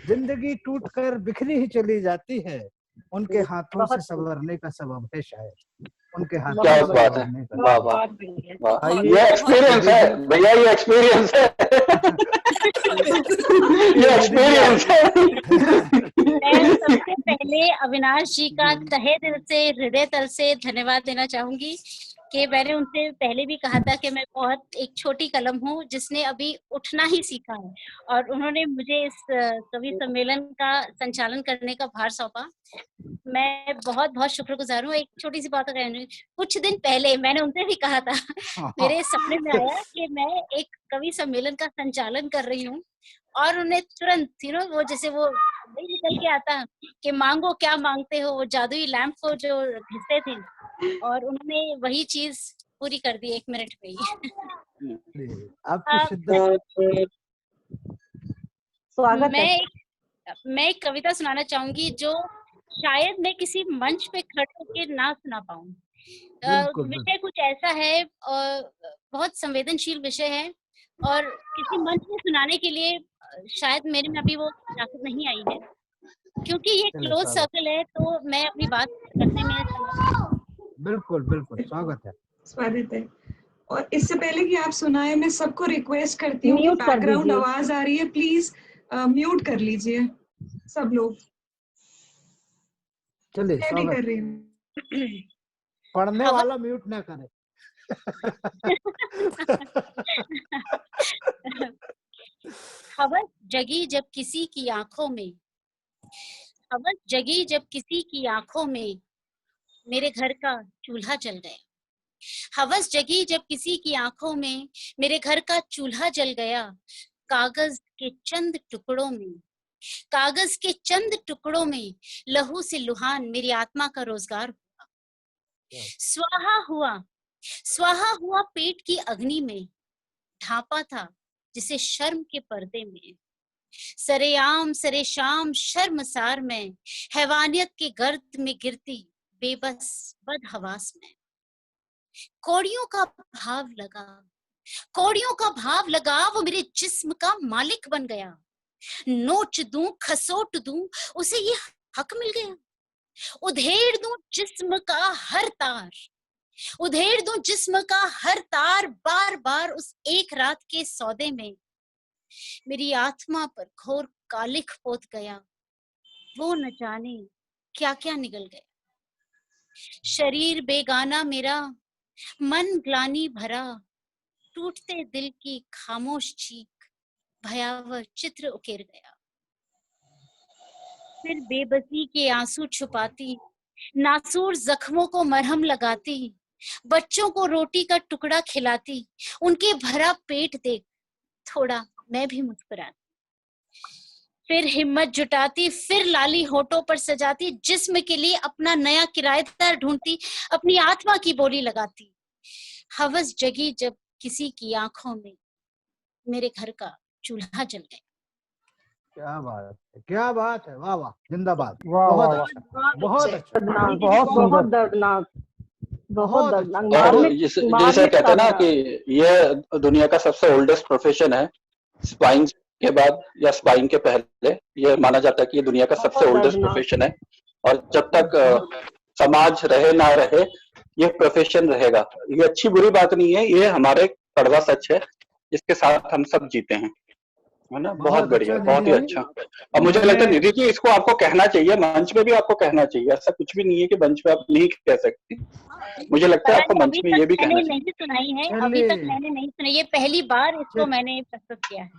जिंदगी टूटकर बिखरी ही चली जाती है, उनके हाथों से संवरने का सबब है शायद, उनके हाथों क्या से बात है, संवरने का वाह वाह, ये एक्सपीरियंस है भैया, ये एक्सपीरियंस है, ये एक्सपीरियंस है। मैं सबसे पहले अविनाश जी का तहे दिल से, हृदय तल से धन्यवाद देना चाहूंगी कि मैंने उनसे पहले भी कहा था कि मैं बहुत एक छोटी कलम हूँ जिसने अभी उठना ही सीखा है, और उन्होंने मुझे इस कवि सम्मेलन का संचालन करने का भार सौंपा। मैं बहुत बहुत शुक्रगुजार हूँ। एक छोटी सी बात कहनी, कुछ दिन पहले मैंने उनसे भी कहा था, मेरे सपने में आया कि मैं एक कवि सम्मेलन का संचालन कर रही हूँ, और उन्हें तुरंत वो जैसे वो निकल के आता कि मांगो क्या मांगते हो, वो जादुई लैंप को जो घिसते थे, और उन्होंने वही चीज पूरी कर दी 1 मिनट में ही। आपकी शिद्दत। स्वागत है। मैं एक कविता सुनाना चाहूंगी जो शायद मैं किसी मंच पे खड़े होकर ना सुना पाऊं। विषय कुछ ऐसा है, बहुत संवेदनशील विषय है, और किसी मंच में सुनाने के लिए शायद मेरे में अभी वो ताकत नहीं आई है, क्योंकि ये क्लोज सर्कल है, तो मैं अपनी बात रखने में बिल्कुल स्वागत है। और इससे पहले कि आप सुनाए, मैं सबको रिक्वेस्ट करती हूँ कि बैकग्राउंड आवाज आ रही है, प्लीज म्यूट कर लीजिए सब लोग। चलिए मैं भी कर रही हूँ। पढ़ने वाला म्यूट ना करे। हवस जगी जब किसी की आंखों में, हवस जगी जब किसी की आंखों में, मेरे घर का चूल्हा जल गया। हवस जगी जब किसी की आंखों में, मेरे घर का चूल्हा जल गया। कागज के चंद टुकड़ों में, कागज के चंद टुकड़ों में लहू से लुहान मेरी आत्मा का रोजगार हुआ। स्वाहा हुआ पेट की अग्नि में, ढांपा था जिसे शर्म के पर्दे में, सरेआम सरेशाम शर्मसार में, हैवानियत के गर्द में गिरती बेबस बदहवास में। कौड़ियों का भाव लगा, कौड़ियों का भाव लगा, वो मेरे जिस्म का मालिक बन गया। नोच दूं खसोट दूं उसे ये हक मिल गया। उधेड़ दूं जिस्म का हर तार, उधेड़ दूं जिस्म का हर तार, बार बार उस एक रात के सौदे में मेरी आत्मा पर घोर कालिख पोत गया। वो न जाने क्या क्या निगल गया। शरीर बेगाना मेरा, मन ग्लानि भरा, टूटते दिल की खामोश चीख भयावह चित्र उकेर गया। फिर बेबसी के आंसू छुपाती, नासूर जख्मों को मरहम लगाती, बच्चों को रोटी का टुकड़ा खिलाती, उनके भरा पेट देख थोड़ा मैं भी मुस्कुराती। फिर हिम्मत जुटाती, फिर लाली होठों पर सजाती, जिस्म के लिए अपना नया किराएदार ढूंढती, अपनी आत्मा की बोली लगाती। हवस जगी जब किसी की आंखों में, मेरे घर का चूल्हा जल गया। क्या बात है, क्या बात है, वाह वाह, जिंदाबाद। वाह बहुत वाह अच्छा, बहुत अच्छा। दर्दनाक, बहुत बहुत सुंदर। दर्दनाक, बहुत बहुत दर्दनाक। अच्छा। और मार्मिक जैसे मार्मिक कहते हैं ना था। कि ये दुनिया का सबसे ओल्डेस्ट प्रोफेशन है, स्पाइन के बाद या स्पाइन के पहले ये माना जाता है कि ये दुनिया का सबसे बहुत ओल्डेस्ट दर्दनाक। प्रोफेशन है। और जब तक समाज रहे ना रहे ये प्रोफेशन रहेगा। ये अच्छी बुरी बात नहीं है, ये हमारे कड़वा सच है, इसके साथ हम सब जीते हैं, है ना। बहुत बहुत बढ़िया, अच्छा बहुत ही निधि जी। अच्छा। अब मुझे लगता है मैंने निधि जी इसको आपको कहना चाहिए, मंच पे भी आपको कहना चाहिए। ऐसा कुछ भी नहीं है कि मंच पे आप नहीं कह सकती। मुझे लगता है पता आपको नहीं, मंच अभी में तक ये भी मैंने कहना चाहिए। नहीं सुनाई है, अभी चलिए, तक मैंने नहीं सुनाई, ये पहली बार इसको चल- मैंने प्रस्तुत किया है।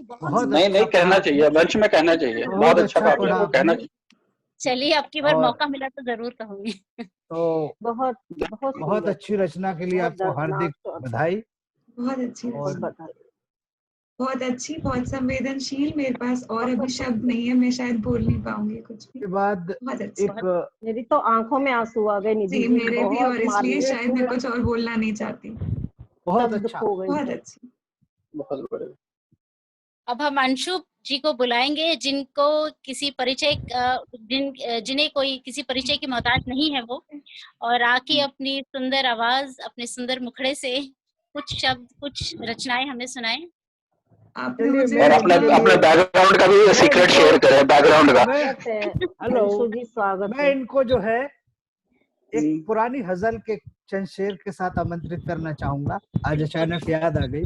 बहुत नहीं अच्छा नहीं, कहना पढ़ा, चाहिए, मंच में कहना चाहिए। बहुत बहुत अच्छा अच्छा कहा पढ़ा आपने, कहना आपने। चाहिए। चलिए अब की बार और मौका मिला तो जरूर कहूंगी। तो बहुत बहुत बहुत सुंदर, अच्छी रचना के लिए बहुत आपको दर्दनाक हार्दिक था। बधाई। बहुत अच्छी बहुत और बधाई। बहुत अच्छी, बहुत संवेदनशील। मेरे पास और अभी बहुत शब्द नहीं है, मैं शायद बोल नहीं पाऊंगी कुछ भी। के बाद बहुत अच्छी। एक मेरी तो आंखों में आंसू आ गए निधि जी जी। मेरे भी, बहुत और इसलिए शायद मैं मार्मिक कुछ और बोलना नहीं चाहती। बहुत शब्द अच्छा, खो गई बहुत थी। अच्छी। बहुत बढ़िया। अब हम अंशु जी को बुलाएंगे, जिनको किसी परिचय जिन्हें कोई किसी परिचय की मोहताज नहीं है वो, और आके अपनी सुंदर आवाज, अपने सुंदर मुखड़े से कुछ शब्द, कुछ रचनाएं हमें सुनाएं। आपने चलिए मुझे और मैं अपने इनके अपने लिए बैकग्राउंड का भी मैं सीक्रेट इनको शेयर करें, बैकग्राउंड का। मैं स्वागत है हेलो अंशु जी, स्वागत मैं है। इनको जो है एक पुरानी गजल के चंद शेर के साथ आमंत्रित करना चाहूंगा। आज अचानक याद आ गई।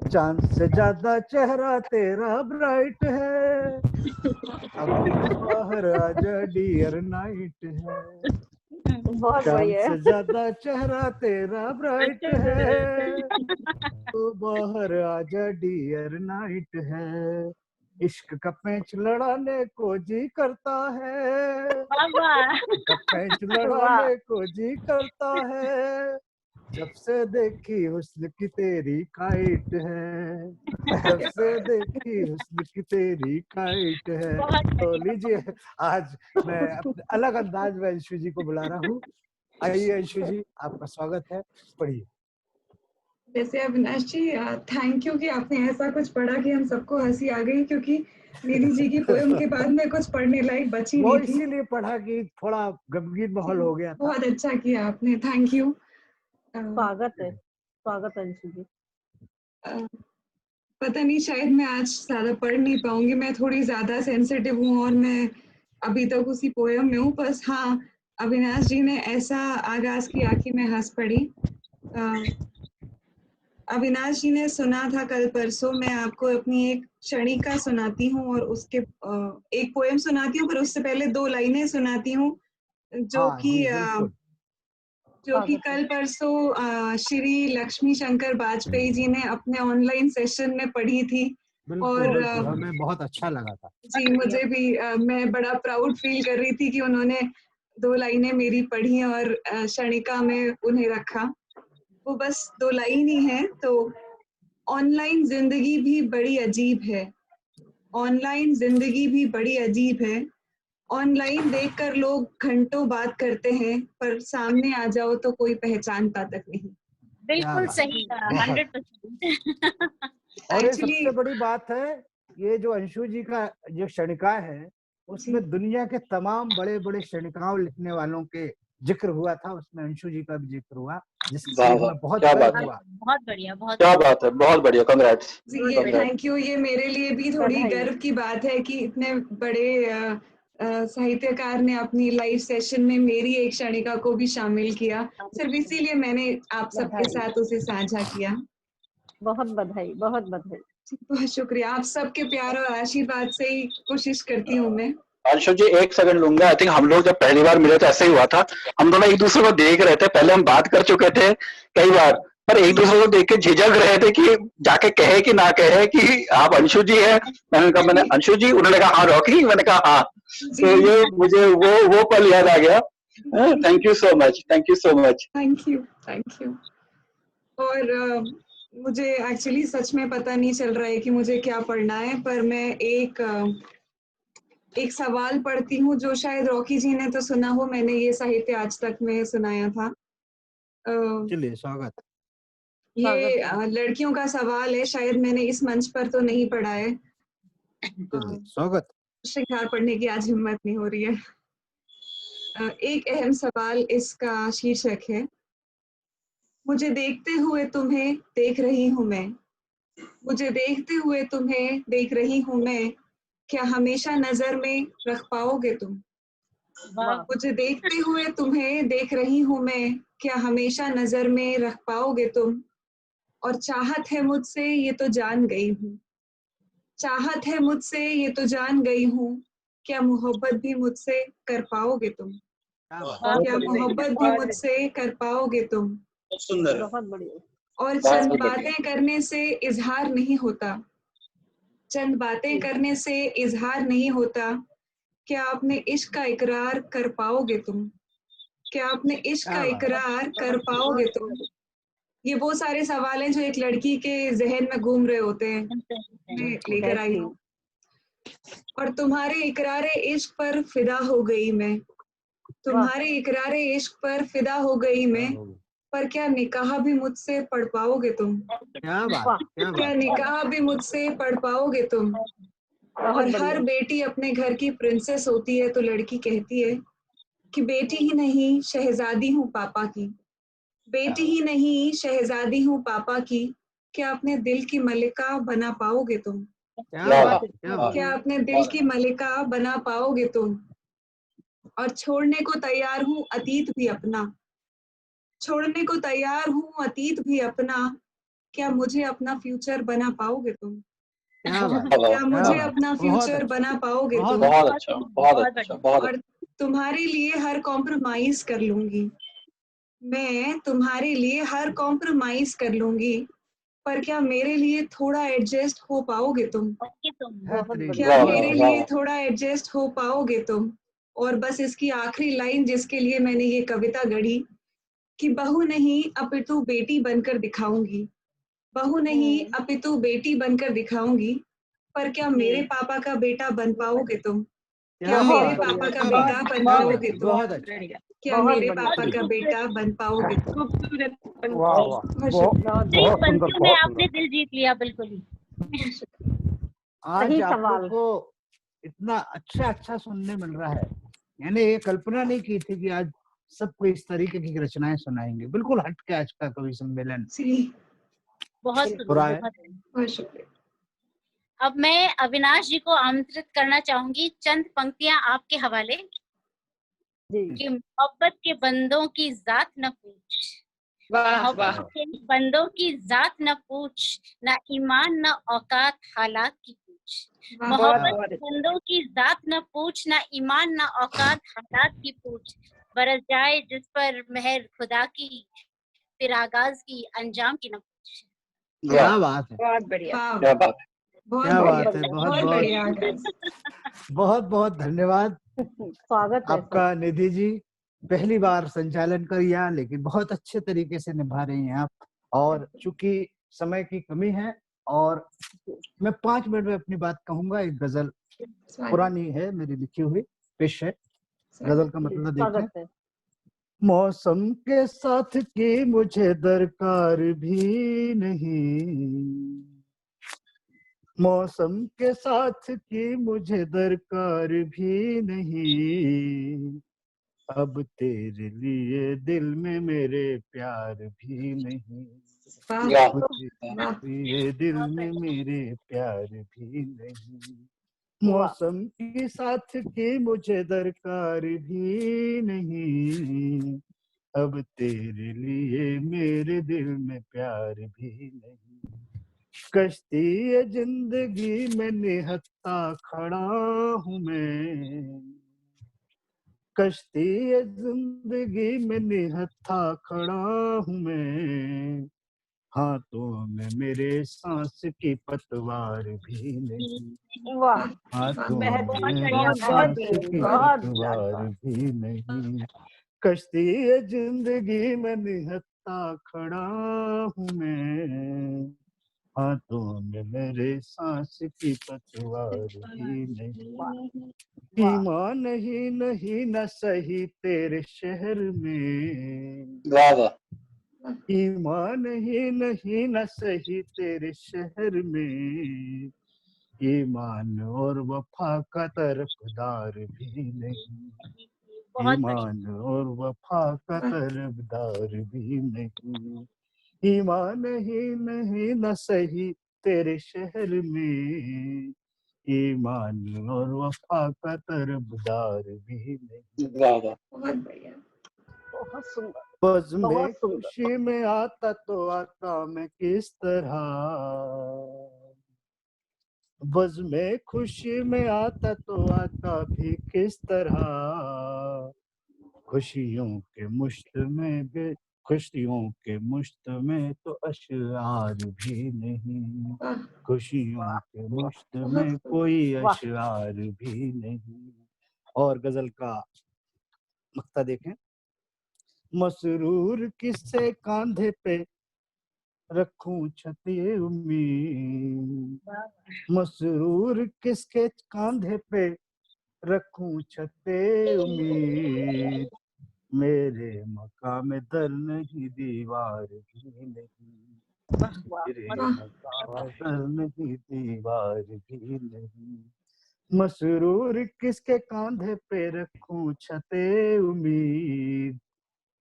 चांद से ज्यादा चेहरा तेरा ब्राइट है, अब तू बाहर आजा डियर नाइट है। बहुत चांद बढ़िया से है। ज्यादा चेहरा तेरा ब्राइट है, तू बाहर आजा डियर नाइट है। इश्क का पेंच लड़ाने को जी करता है, का पेंच वाह, लड़ाने को जी करता है। जब से देखी हुस्न की तेरी काइट है, जब से देखी हुस्न की तेरी काइट है। तो लीजिए, आज मैं अपने अलग अंदाज में अंशु जी को बुला रहा हूँ। आइए अंशु जी, आपका स्वागत है, पढ़िए। जैसे अविनाश जी, थैंक यू कि आपने ऐसा कुछ पढ़ा कि हम सबको हंसी आ गई, क्योंकि निधि जी की पोएम के बाद में कुछ पढ़ने लायक बची वो नहीं थी। इसीलिए पढ़ा कि थोड़ा गमगीन माहौल हो गया था। बहुत अच्छा किया आपने, थैंक यू। स्वागत है, स्वागत अंशु जी। पता नहीं, शायद मैं आज ज्यादा पढ़ नहीं पाऊंगी, मैं थोड़ी ज्यादा सेंसिटिव हूँ और मैं अभी तक उसी पोएम में हूँ। बस हाँ, अविनाश जी ने ऐसा आगाज किया कि मैं हंस पड़ी। अविनाश जी ने सुना था कल परसों, मैं आपको अपनी एक क्षणिका सुनाती हूँ और उसके एक पोएम सुनाती हूँ, पर उससे पहले 2 लाइनें सुनाती हूँ जो हाँ कि जी, बिल्कुल। कल परसों श्री लक्ष्मी शंकर वाजपेयी जी ने अपने ऑनलाइन सेशन में पढ़ी थी। बिल्कुल और बिल्कुल, हमें बहुत अच्छा लगा था। जी मुझे भी, मैं बड़ा प्राउड फील कर रही थी कि उन्होंने 2 लाइनें मेरी पढ़ी और क्षणिका में उन्हें रखा। वो बस 2 लाइन ही है। तो ऑनलाइन जिंदगी भी बड़ी अजीब है, ऑनलाइन जिंदगी भी बड़ी अजीब है। ऑनलाइन देखकर लोग घंटों बात करते हैं, पर सामने आ जाओ तो कोई पहचानता तक नहीं। बिल्कुल बात सही कहा, बहुत। 100%। और ये Actually- सबसे बड़ी बात है, ये जो अंशु जी का जो क्षणिका है उसमें दुनिया के तमाम बड़े बड़े क्षणिकाओं लिखने वालों के जिक्र हुआ था, उसमें अंशु जी का भी जिक्र हुआ, जिससे वाह वाह, हमें बहुत क्या गर्व बात है, हुआ। बहुत बढ़िया, बहुत क्या बढ़िया। बात है, बहुत बढ़िया, कंग्रेट्स। जी, ये थैंक यू। ये मेरे लिए भी थोड़ी बधाई। गर्व की बात है कि इतने बड़े साहित्यकार ने अपनी लाइव सेशन में मेरी एक क्षणिका को भी शामिल किया। सिर्फ इसीलिए मैंने आप सबके बधाई। साथ उसे साझा किया। बहुत बधाई, बहुत बधाई। बहुत शुक्रिया। आप सबके प्यार और आशीर्वाद से ही कोशिश करती हूँ मैं। अंशु जी एक सेकंड लूंगा। आई थिंक हम लोग जब पहली बार मिले तो ऐसे ही हुआ था, हम दोनों एक दूसरे को देख रहे थे, पहले हम बात कर चुके थे कई बार, पर एक दूसरे को देख के झिझक रहे थे कि जाके कहे कि ना कहे कि आप अंशु जी हैं। मैंने कहा मैंने अंशु जी, उन्होंने कहा हाँ रॉकी, मैंने कहा हाँ। तो ये मुझे वो पल याद आ गया। Thank you so much, thank you so much. Thank you, thank you. और मुझे एक्चुअली सच में पता नहीं चल रहा है कि मुझे क्या पढ़ना है, पर मैं एक सवाल पढ़ती हूँ जो शायद रॉकी जी ने तो सुना हो। मैंने ये साहित्य आज तक में सुनाया था। चलिए, स्वागत। ये लड़कियों का सवाल है, शायद मैंने इस मंच पर तो नहीं पढ़ा है। चलिए, स्वागत। श्रृंगार पढ़ने की आज हिम्मत नहीं हो रही है। एक अहम सवाल, इसका शीर्षक है, मुझे देखते हुए तुम्हें देख रही हूँ मैं, मुझे देखते हुए तुम्हें देख रही हूँ मैं, क्या हमेशा नजर में रख पाओगे तुम? वाह, मुझे देखते हुए तुम्हें देख रही हूँ मैं, क्या हमेशा नजर में रख पाओगे तुम? और चाहत है मुझसे ये तो जान गई हूँ, चाहत है मुझसे ये तो जान गई हूँ, क्या मोहब्बत भी मुझसे कर पाओगे तुम? क्या बात। वाह, क्या मोहब्बत भी मुझसे कर पाओगे तुम? बहुत सुंदर है। बहुत बढ़िया। और बहुत चंद बढ़िया। बातें करने से इजहार नहीं होता, चंद बातें करने से इजहार नहीं होता, क्या अपने इश्क का इकरार कर पाओगे तुम? क्या अपने इश्क का क्या बात। इकरार कर पाओगे तुम? ये वो सारे सवाल हैं जो एक लड़की के जहन में घूम रहे होते हैं, मैं लेकर आई हूँ। और तुम्हारे इकरारे इश्क पर फिदा हो गई मैं, तुम्हारे इकरारे इश्क पर फिदा हो गई मैं, पर क्या निकाह भी मुझसे पढ़ पाओगे तुम? क्या बात, क्या क्या बात। निकाह भी मुझसे पढ़ पाओगे तुम? और हर बेटी अपने घर की प्रिंसेस होती है, तो लड़की कहती है कि बेटी ही नहीं शहजादी हूँ पापा की, बेटी ही नहीं शहजादी हूँ पापा की, क्या अपने दिल की मलिका बना पाओगे तुम? क्या बात, क्या बात। क्या अपने दिल की मलिका बना पाओगे तुम? और छोड़ने को तैयार हूँ अतीत भी अपना, छोड़ने को तैयार हूँ अतीत भी अपना, क्या मुझे अपना फ्यूचर बना पाओगे तुम? क्या बात, क्या क्या मुझे बात। अपना बहुत फ्यूचर अच्छा, बना पाओगे बहुत तुम? बहुत अच्छा, बहुत अच्छा, बहुत और तुम्हारे लिए हर कॉम्प्रोमाइज कर लूंगी, मैं तुम्हारे लिए हर कॉम्प्रोमाइज कर लूंगी, पर क्या मेरे लिए थोड़ा एडजस्ट हो पाओगे तुम? बेहतरीन। क्या वाह, मेरे वाह, लिए वाह। थोड़ा एडजस्ट हो पाओगे तुम? और बस इसकी आखिरी लाइन जिसके लिए मैंने ये कविता गढ़ी, कि बहू नहीं अपितु बेटी बनकर दिखाऊंगी, बहू नहीं अपितु बेटी बनकर दिखाऊंगी, पर क्या मेरे पापा का बेटा बन पाओगे तुम? क्या क्या मेरे बात, पापा का क्या बेटा बात, बन क्या पाओगे बात। तुम? बहुत अच्छा। क्या मेरे पापा का बेटा बन पाओगे तुम? वाह वाह, बहुत बहुत शुक्रिया। बहुत सुंदर, पंक्तियों में बहुत आपने सुंदर। दिल जीत लिया, बिल्कुल ही। आज सही आप सवाल। लोग को इतना अच्छा सुनने मिल रहा है, यानी ये कल्पना नहीं की थी कि आज सबको इस तरीके की रचनाएं सुनाएंगे। बिल्कुल हट के आज का कवि सम्मेलन बहुत हो रहा है। बहुत शुक्रिया। अब मैं अविनाश जी को आमंत्रित करना चाहूंगी, चंद पंक्तियां आपके हवाले। कि मोहब्बत के बंदों की जात न पूछ, मोहब्बत के बंदों की जात न पूछ, ना ईमान न औकात हालात की पूछ, मोहब्बत के बंदों की जात न पूछ, ना ईमान न औकात हालात की पूछ, बरस जाए जिस पर मेहर खुदा की, फिर आगाज की अंजाम की न पूछ। क्या बात है, बहुत बढ़िया, क्या बात है। क्या बात है। बहुत बहुत बहुत बढ़िया। बहुत बहुत धन्यवाद स्वागत है आपका निधि जी। पहली बार संचालन किया, लेकिन बहुत अच्छे तरीके से निभा रही हैं आप। और चूंकि समय की कमी है और मैं 5 मिनट में अपनी बात कहूंगा। एक गजल पुरानी है, मेरी लिखी हुई, पेश है। गजल का मतलब देखें। स्वागत है। मौसम के साथ की मुझे दरकार भी नहीं, मौसम के साथ की मुझे दरकार भी नहीं, अब तेरे लिए दिल में मेरे प्यार भी नहीं, अब तेरे लिए दिल में मेरे प्यार भी नहीं, मौसम के साथ की मुझे दरकार भी नहीं, अब तेरे लिए मेरे दिल में प्यार भी नहीं, कश्ती ये जिंदगी में निहत्था खड़ा हूँ मैं, कश्ती ये जिंदगी में निहत्था खड़ा हूँ मैं, हाथों में मेरे सांस की पतवार भी नहीं, वाह, हाथों में बहुत मेरे बढ़िया, सांस बेहतरीन, की बहुत पतवार लाजवाब। भी नहीं, कश्ती ये जिंदगी में निहत्था खड़ा हूँ मैं, हाथों में मेरे सांस की पतवार भी नहीं, ईमान नहीं नहीं न सही तेरे शहर में, वाह वाह, ईमान ही नहीं न सही तेरे शहर में, ईमान और वफा का तरफदार भी नहीं, बहुत ईमान और वफा का तरफदार भी नहीं, ईमान ही नहीं न सही तेरे शहर में, ईमान और वफा का तरफदार भी नहीं, वाह वाह, बहुत सुंदर, बज़ में बहुत सुंदर। खुशी में आता तो आता मैं किस तरह, बज़ में खुशी में आता तो आता भी किस तरह, खुशियों के मुश्त में भी, खुशियों के मुश्त में तो अशआर भी नहीं, खुशियों के मुश्त में कोई अशआर भी नहीं। और गजल का मक्ता देखें, मसरूर किससे कांधे पे रखूं छती उम्मीद, मसरूर किसके कांधे पे रखूं छते उम्मीद, मेरे मकाम दर नहीं दीवार भी नहीं, मेरे मकाम दर नहीं दीवार भी नहीं, मसरूर किसके कांधे पे रखूं छते उम्मीद,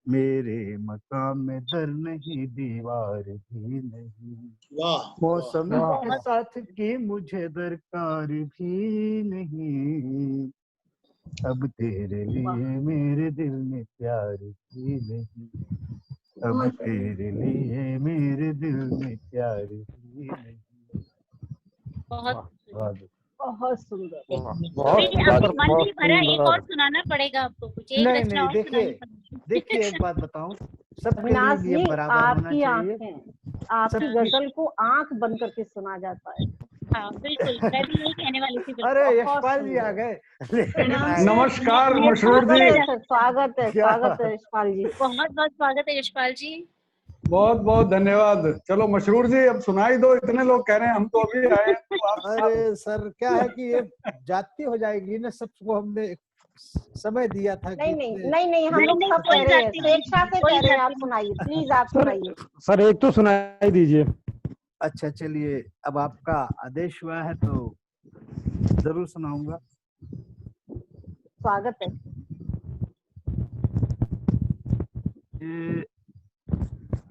मेरे मकाम में दर नहीं दीवार भी नहीं, वाह मौसम वाह, के साथ की मुझे दरकार भी नहीं, अब तेरे लिए मेरे दिल में प्यार भी नहीं, अब तेरे लिए मेरे दिल में प्यार भी नहीं। बहुत बहुत सुंदर। अभी अभी मन भी भरा, एक और सुनाना पड़ेगा आपको, कुछ एक नहीं रचना नहीं, और देखिए सुनानी पड़ेगी। देखिए एक बात बताऊं, सबके अविनाश लिए जी, नियम बराबर होना आपकी चाहिए, आंखें, आपकी सबकी। गजल को आंख बंद करके सुना जाता है। हाँ बिल्कुल, मैं भी यही कहने वाली थी, बिल्कुल। अरे बहुत यशपाल जी आ सुंदर। गए, लेकिन आए नमस्कार मैं मशरूर बहुत जी, स्वागत है सर, स्वागत है, क्या स्वागत है यशपाल जी। बहुत बहुत स्वागत है यशपाल जी। बहुत बहुत धन्यवाद। चलो मशरूर जी अब सुनाई दो, इतने लोग कह रहे हैं, हम तो अभी आए हैं, तो आप सुना दो। अरे सर क्या है कि ये जाती हो जाएगी ना, सबको हमने समय दिया था कि नहीं नहीं इतने- नहीं नहीं, हम नहीं लोग नहीं, सब कोई कह रहे हैं, जाती नहीं, स्वेच्छा से कोई कह रहे हैं, आप जाती नहीं। सुनाइए प्लीज, आप सुनाइए। सर एक तो सुनाई दीजिए। अच्छा चलिए, अब आपका आदेश हुआ है तो जरूर सुनाऊंगा। स्वागत है।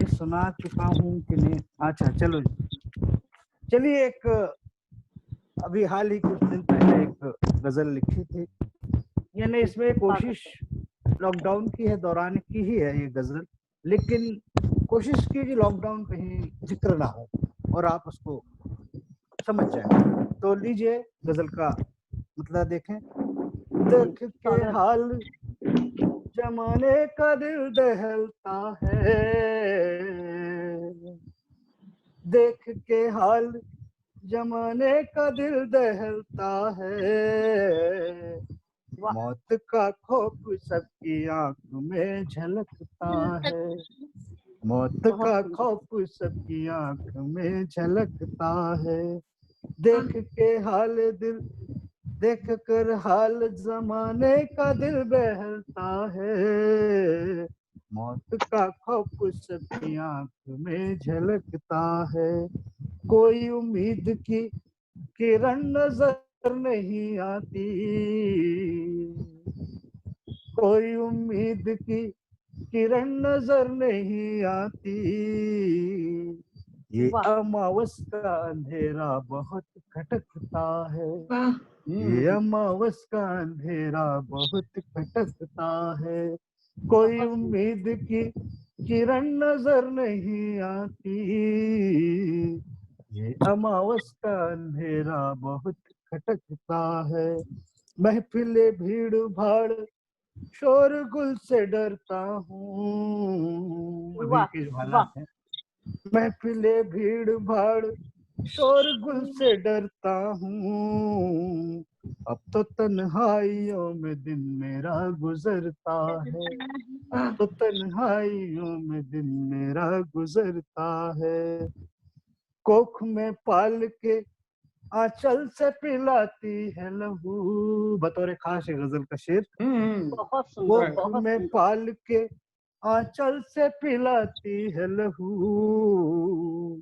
ये सुना चुका हूँ कि नहीं, अच्छा चलो चलिए, एक अभी हाल ही कुछ दिन पहले एक गजल लिखी थी, यानी इसमें कोशिश लॉकडाउन की है, दौरान की ही है ये गजल, लेकिन कोशिश की कि लॉकडाउन कहीं जिक्र ना हो और आप उसको समझ जाए। तो लीजिए गजल का मतलब देखें, देख के हाल जमाने का दिल दहलता है, देख के हाल जमाने का दिल दहलता है, मौत का खौफ सबकी आंख में झलकता है, मौत का खौफ सबकी आंख में झलकता है, देख के हाल दिल देख कर हाल जमाने का दिल बहलता है, मौत का खौफ सबकी आंख में झलकता है। कोई उम्मीद की किरण नजर नहीं आती, कोई उम्मीद की किरण नजर नहीं आती। ये अमावस का अंधेरा बहुत खटकता है, ये अमावस का अंधेरा बहुत खटकता है। कोई उम्मीद की किरण नजर नहीं आती, ये अमावस का अंधेरा बहुत खटकता है। महफिले भीड़ भाड़ शोरगुल से डरता हूँ, अभी के जो हालात हैं। महफिले भीड़ भाड़ शोरगुल से डरता हूँ, अब तो तन्हाइयों में दिन मेरा गुजरता है, अब तो तन्हाइयों में दिन मेरा गुजरता है। कोख में पाल के आंचल से पिलाती है लहू, बतौर खास गजल का शेर। बहुत सुंदर, कोख में पाल के आंचल से पिलाती है लहू,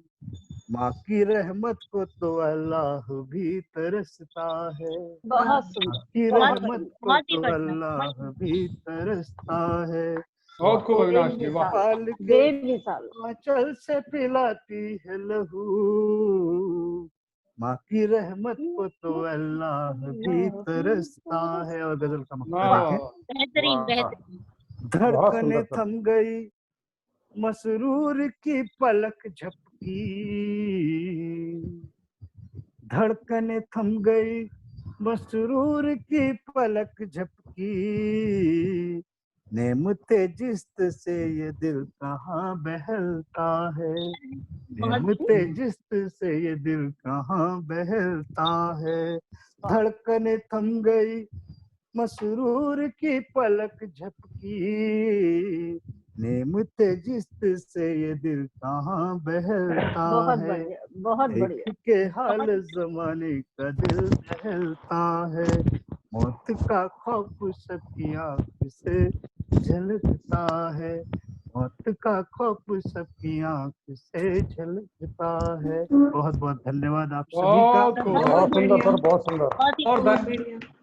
माँ की रहमत को तो अल्लाह भी तरसता है, बहुत माँ की रहमत को तो अल्लाह भी तरसता है। बहुत खूब अविनाश जी, वाह। पाल के आंचल से पिलाती है लहू, माँ की रहमत को तो अल्लाह भी तरसता है। और गजल का मकसद देखें, बेहतरीन बेहतरीन। धड़कने थम गई मसरूर की पलक झपकी, धड़कने थम गई मसरूर की पलक झपकी, नेमते जिस्त से ये दिल कहाँ बहलता है, नेमते जिस्त से ये दिल कहाँ बहलता है। धड़कने थम गई मसरूर की पलक झपकी, नेमते जिस्त से ये दिल कहाँ बहलता है। बहुत देख बढ़िया। के हाल जमाने का दिल बहलता है, मौत का खौफ सबकी आंख से झलकता है, मौत का खौफ सबकी आंख से झलकता है। बहुत बहुत धन्यवाद आप सभी का। बहुत सुंदर सर, बहुत सुंदर। और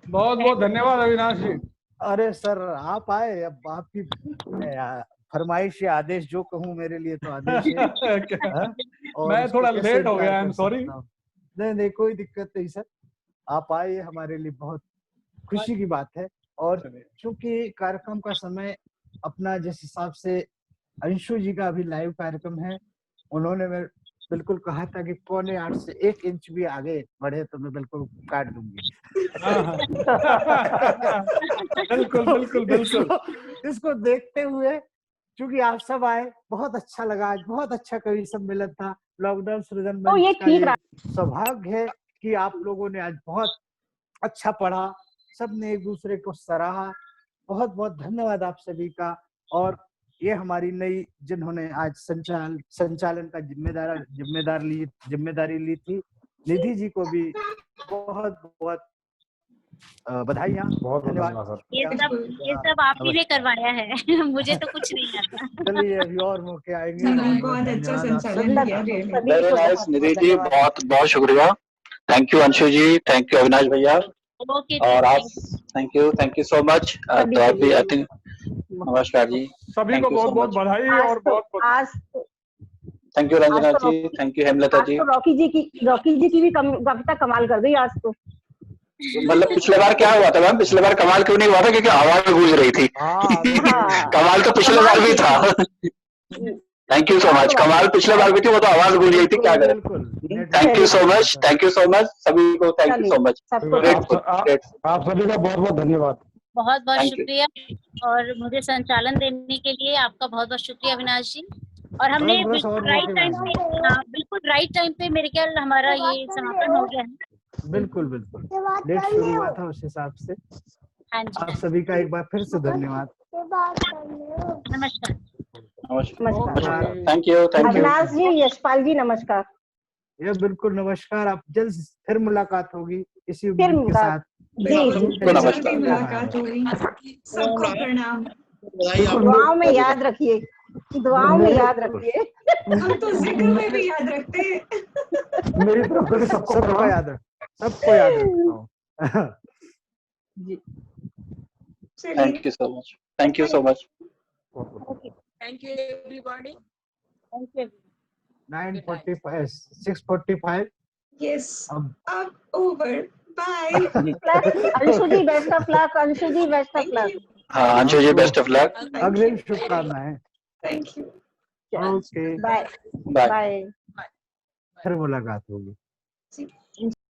बहुत बहुत धन्यवाद अविनाश जी। अरे सर आप आए, अब आपकी फरमाइश या आदेश जो कहूँ मेरे लिए तो आदेश है। और मैं थोड़ा उसको कैसे लेट हो इनकार गया, आई एम कर सॉरी। सकता हूँ। नहीं नहीं कोई दिक्कत नहीं सर, आप आए हमारे लिए बहुत खुशी की बात है। और चूंकि कार्यक्रम का समय अपना जिस हिसाब से अंशु जी का अभी लाइव कार्यक्रम है, उन्होंने मैं बिल्कुल कहा था कि 7:45 से 1 इंच भी आगे बढ़े तो मैं बिल्कुल काट दूंगी। बिल्कुल बिल्कुल बिल्कुल। इसको देखते हुए चूंकि आप सब आए, बहुत अच्छा लगा। आज बहुत अच्छा कवि सम्मेलन था, लॉकडाउन सृजन मंच का ये सौभाग्य है कि आप लोगों ने आज बहुत अच्छा पढ़ा, सबने एक दूसरे को सराहा। बहुत बहुत धन्यवाद आप सभी का। और ये हमारी नई जिन्होंने आज संचालन का जिम्मेदारी ली थी, निधि जी को भी बहुत बहुत बधाइयाँ, धन्यवाद। ये सब आप ही ने करवाया है, मुझे तो कुछ नहीं आता। चलिए अभी और मौके आएंगे। बहुत अच्छा संचालन किया। वेरी नाइस निधि जी, बहुत बहुत शुक्रिया। Thank you Anshu ji, thank you Avinash भैया। और आप थैंक यू सो मच। तो आप भी आई थिंक, नमस्कार जी, सभी को बहुत बहुत बधाई। और बहुत आज thank you Ranjana ji, thank you Hemlata ji. Rocky ji की भी कविता कमाल कर दी आज तो। मतलब पिछले बार क्या हुआ था मैम, पिछले बार कमाल क्यों नहीं हुआ था? क्योंकि आवाज गूंज रही थी। कमाल तो पिछले बार भी था। Thank you so much. कमाल पिछले बार भी थी, वो तो आवाज गूंज रही थी, क्या करें। Thank you so much, thank you so much सभी को, थैंक यू सो मच। आप सभी का बहुत बहुत धन्यवाद। बहुत बहुत शुक्रिया। और मुझे संचालन देने के लिए आपका बहुत बहुत शुक्रिया अविनाश जी। और हमने बिल्कुल राइट टाइम पे, बिल्कुल राइट टाइम पे मेरे ख्याल हमारा ये समापन हो गया है। बिल्कुल बिल्कुल लेट शुरू हुआ था, उस हिसाब से आप सभी का एक बार फिर से धन्यवाद। नमस्कार। नमस्कार। थैंक यू अविनाश जी, यशपाल जी नमस्कार। ये बिल्कुल नमस्कार। आप जल्द फिर मुलाकात होगी इसी उम्मीद के साथ। जल्दी मुलाकात होगी। सबको प्रणाम। बधाई आपको। दुआओं में याद रखिए, दुआओं में याद रखिए। हम तो जिक्र में भी याद रखते हैं। मेरी तरफ से सबको याद रखता हूँ। Thank you so much, thank you so much. Thank you everybody. Thank you. 9:45, 6:45। Yes, अब over. Bye. Anshu ji best of luck, Anshu ji best of luck. हाँ Anshu ji best of luck. अग्रिम शुभकामनाएं। Thank you. Okay, bye bye. Bye. फिर मुलाकात होगी।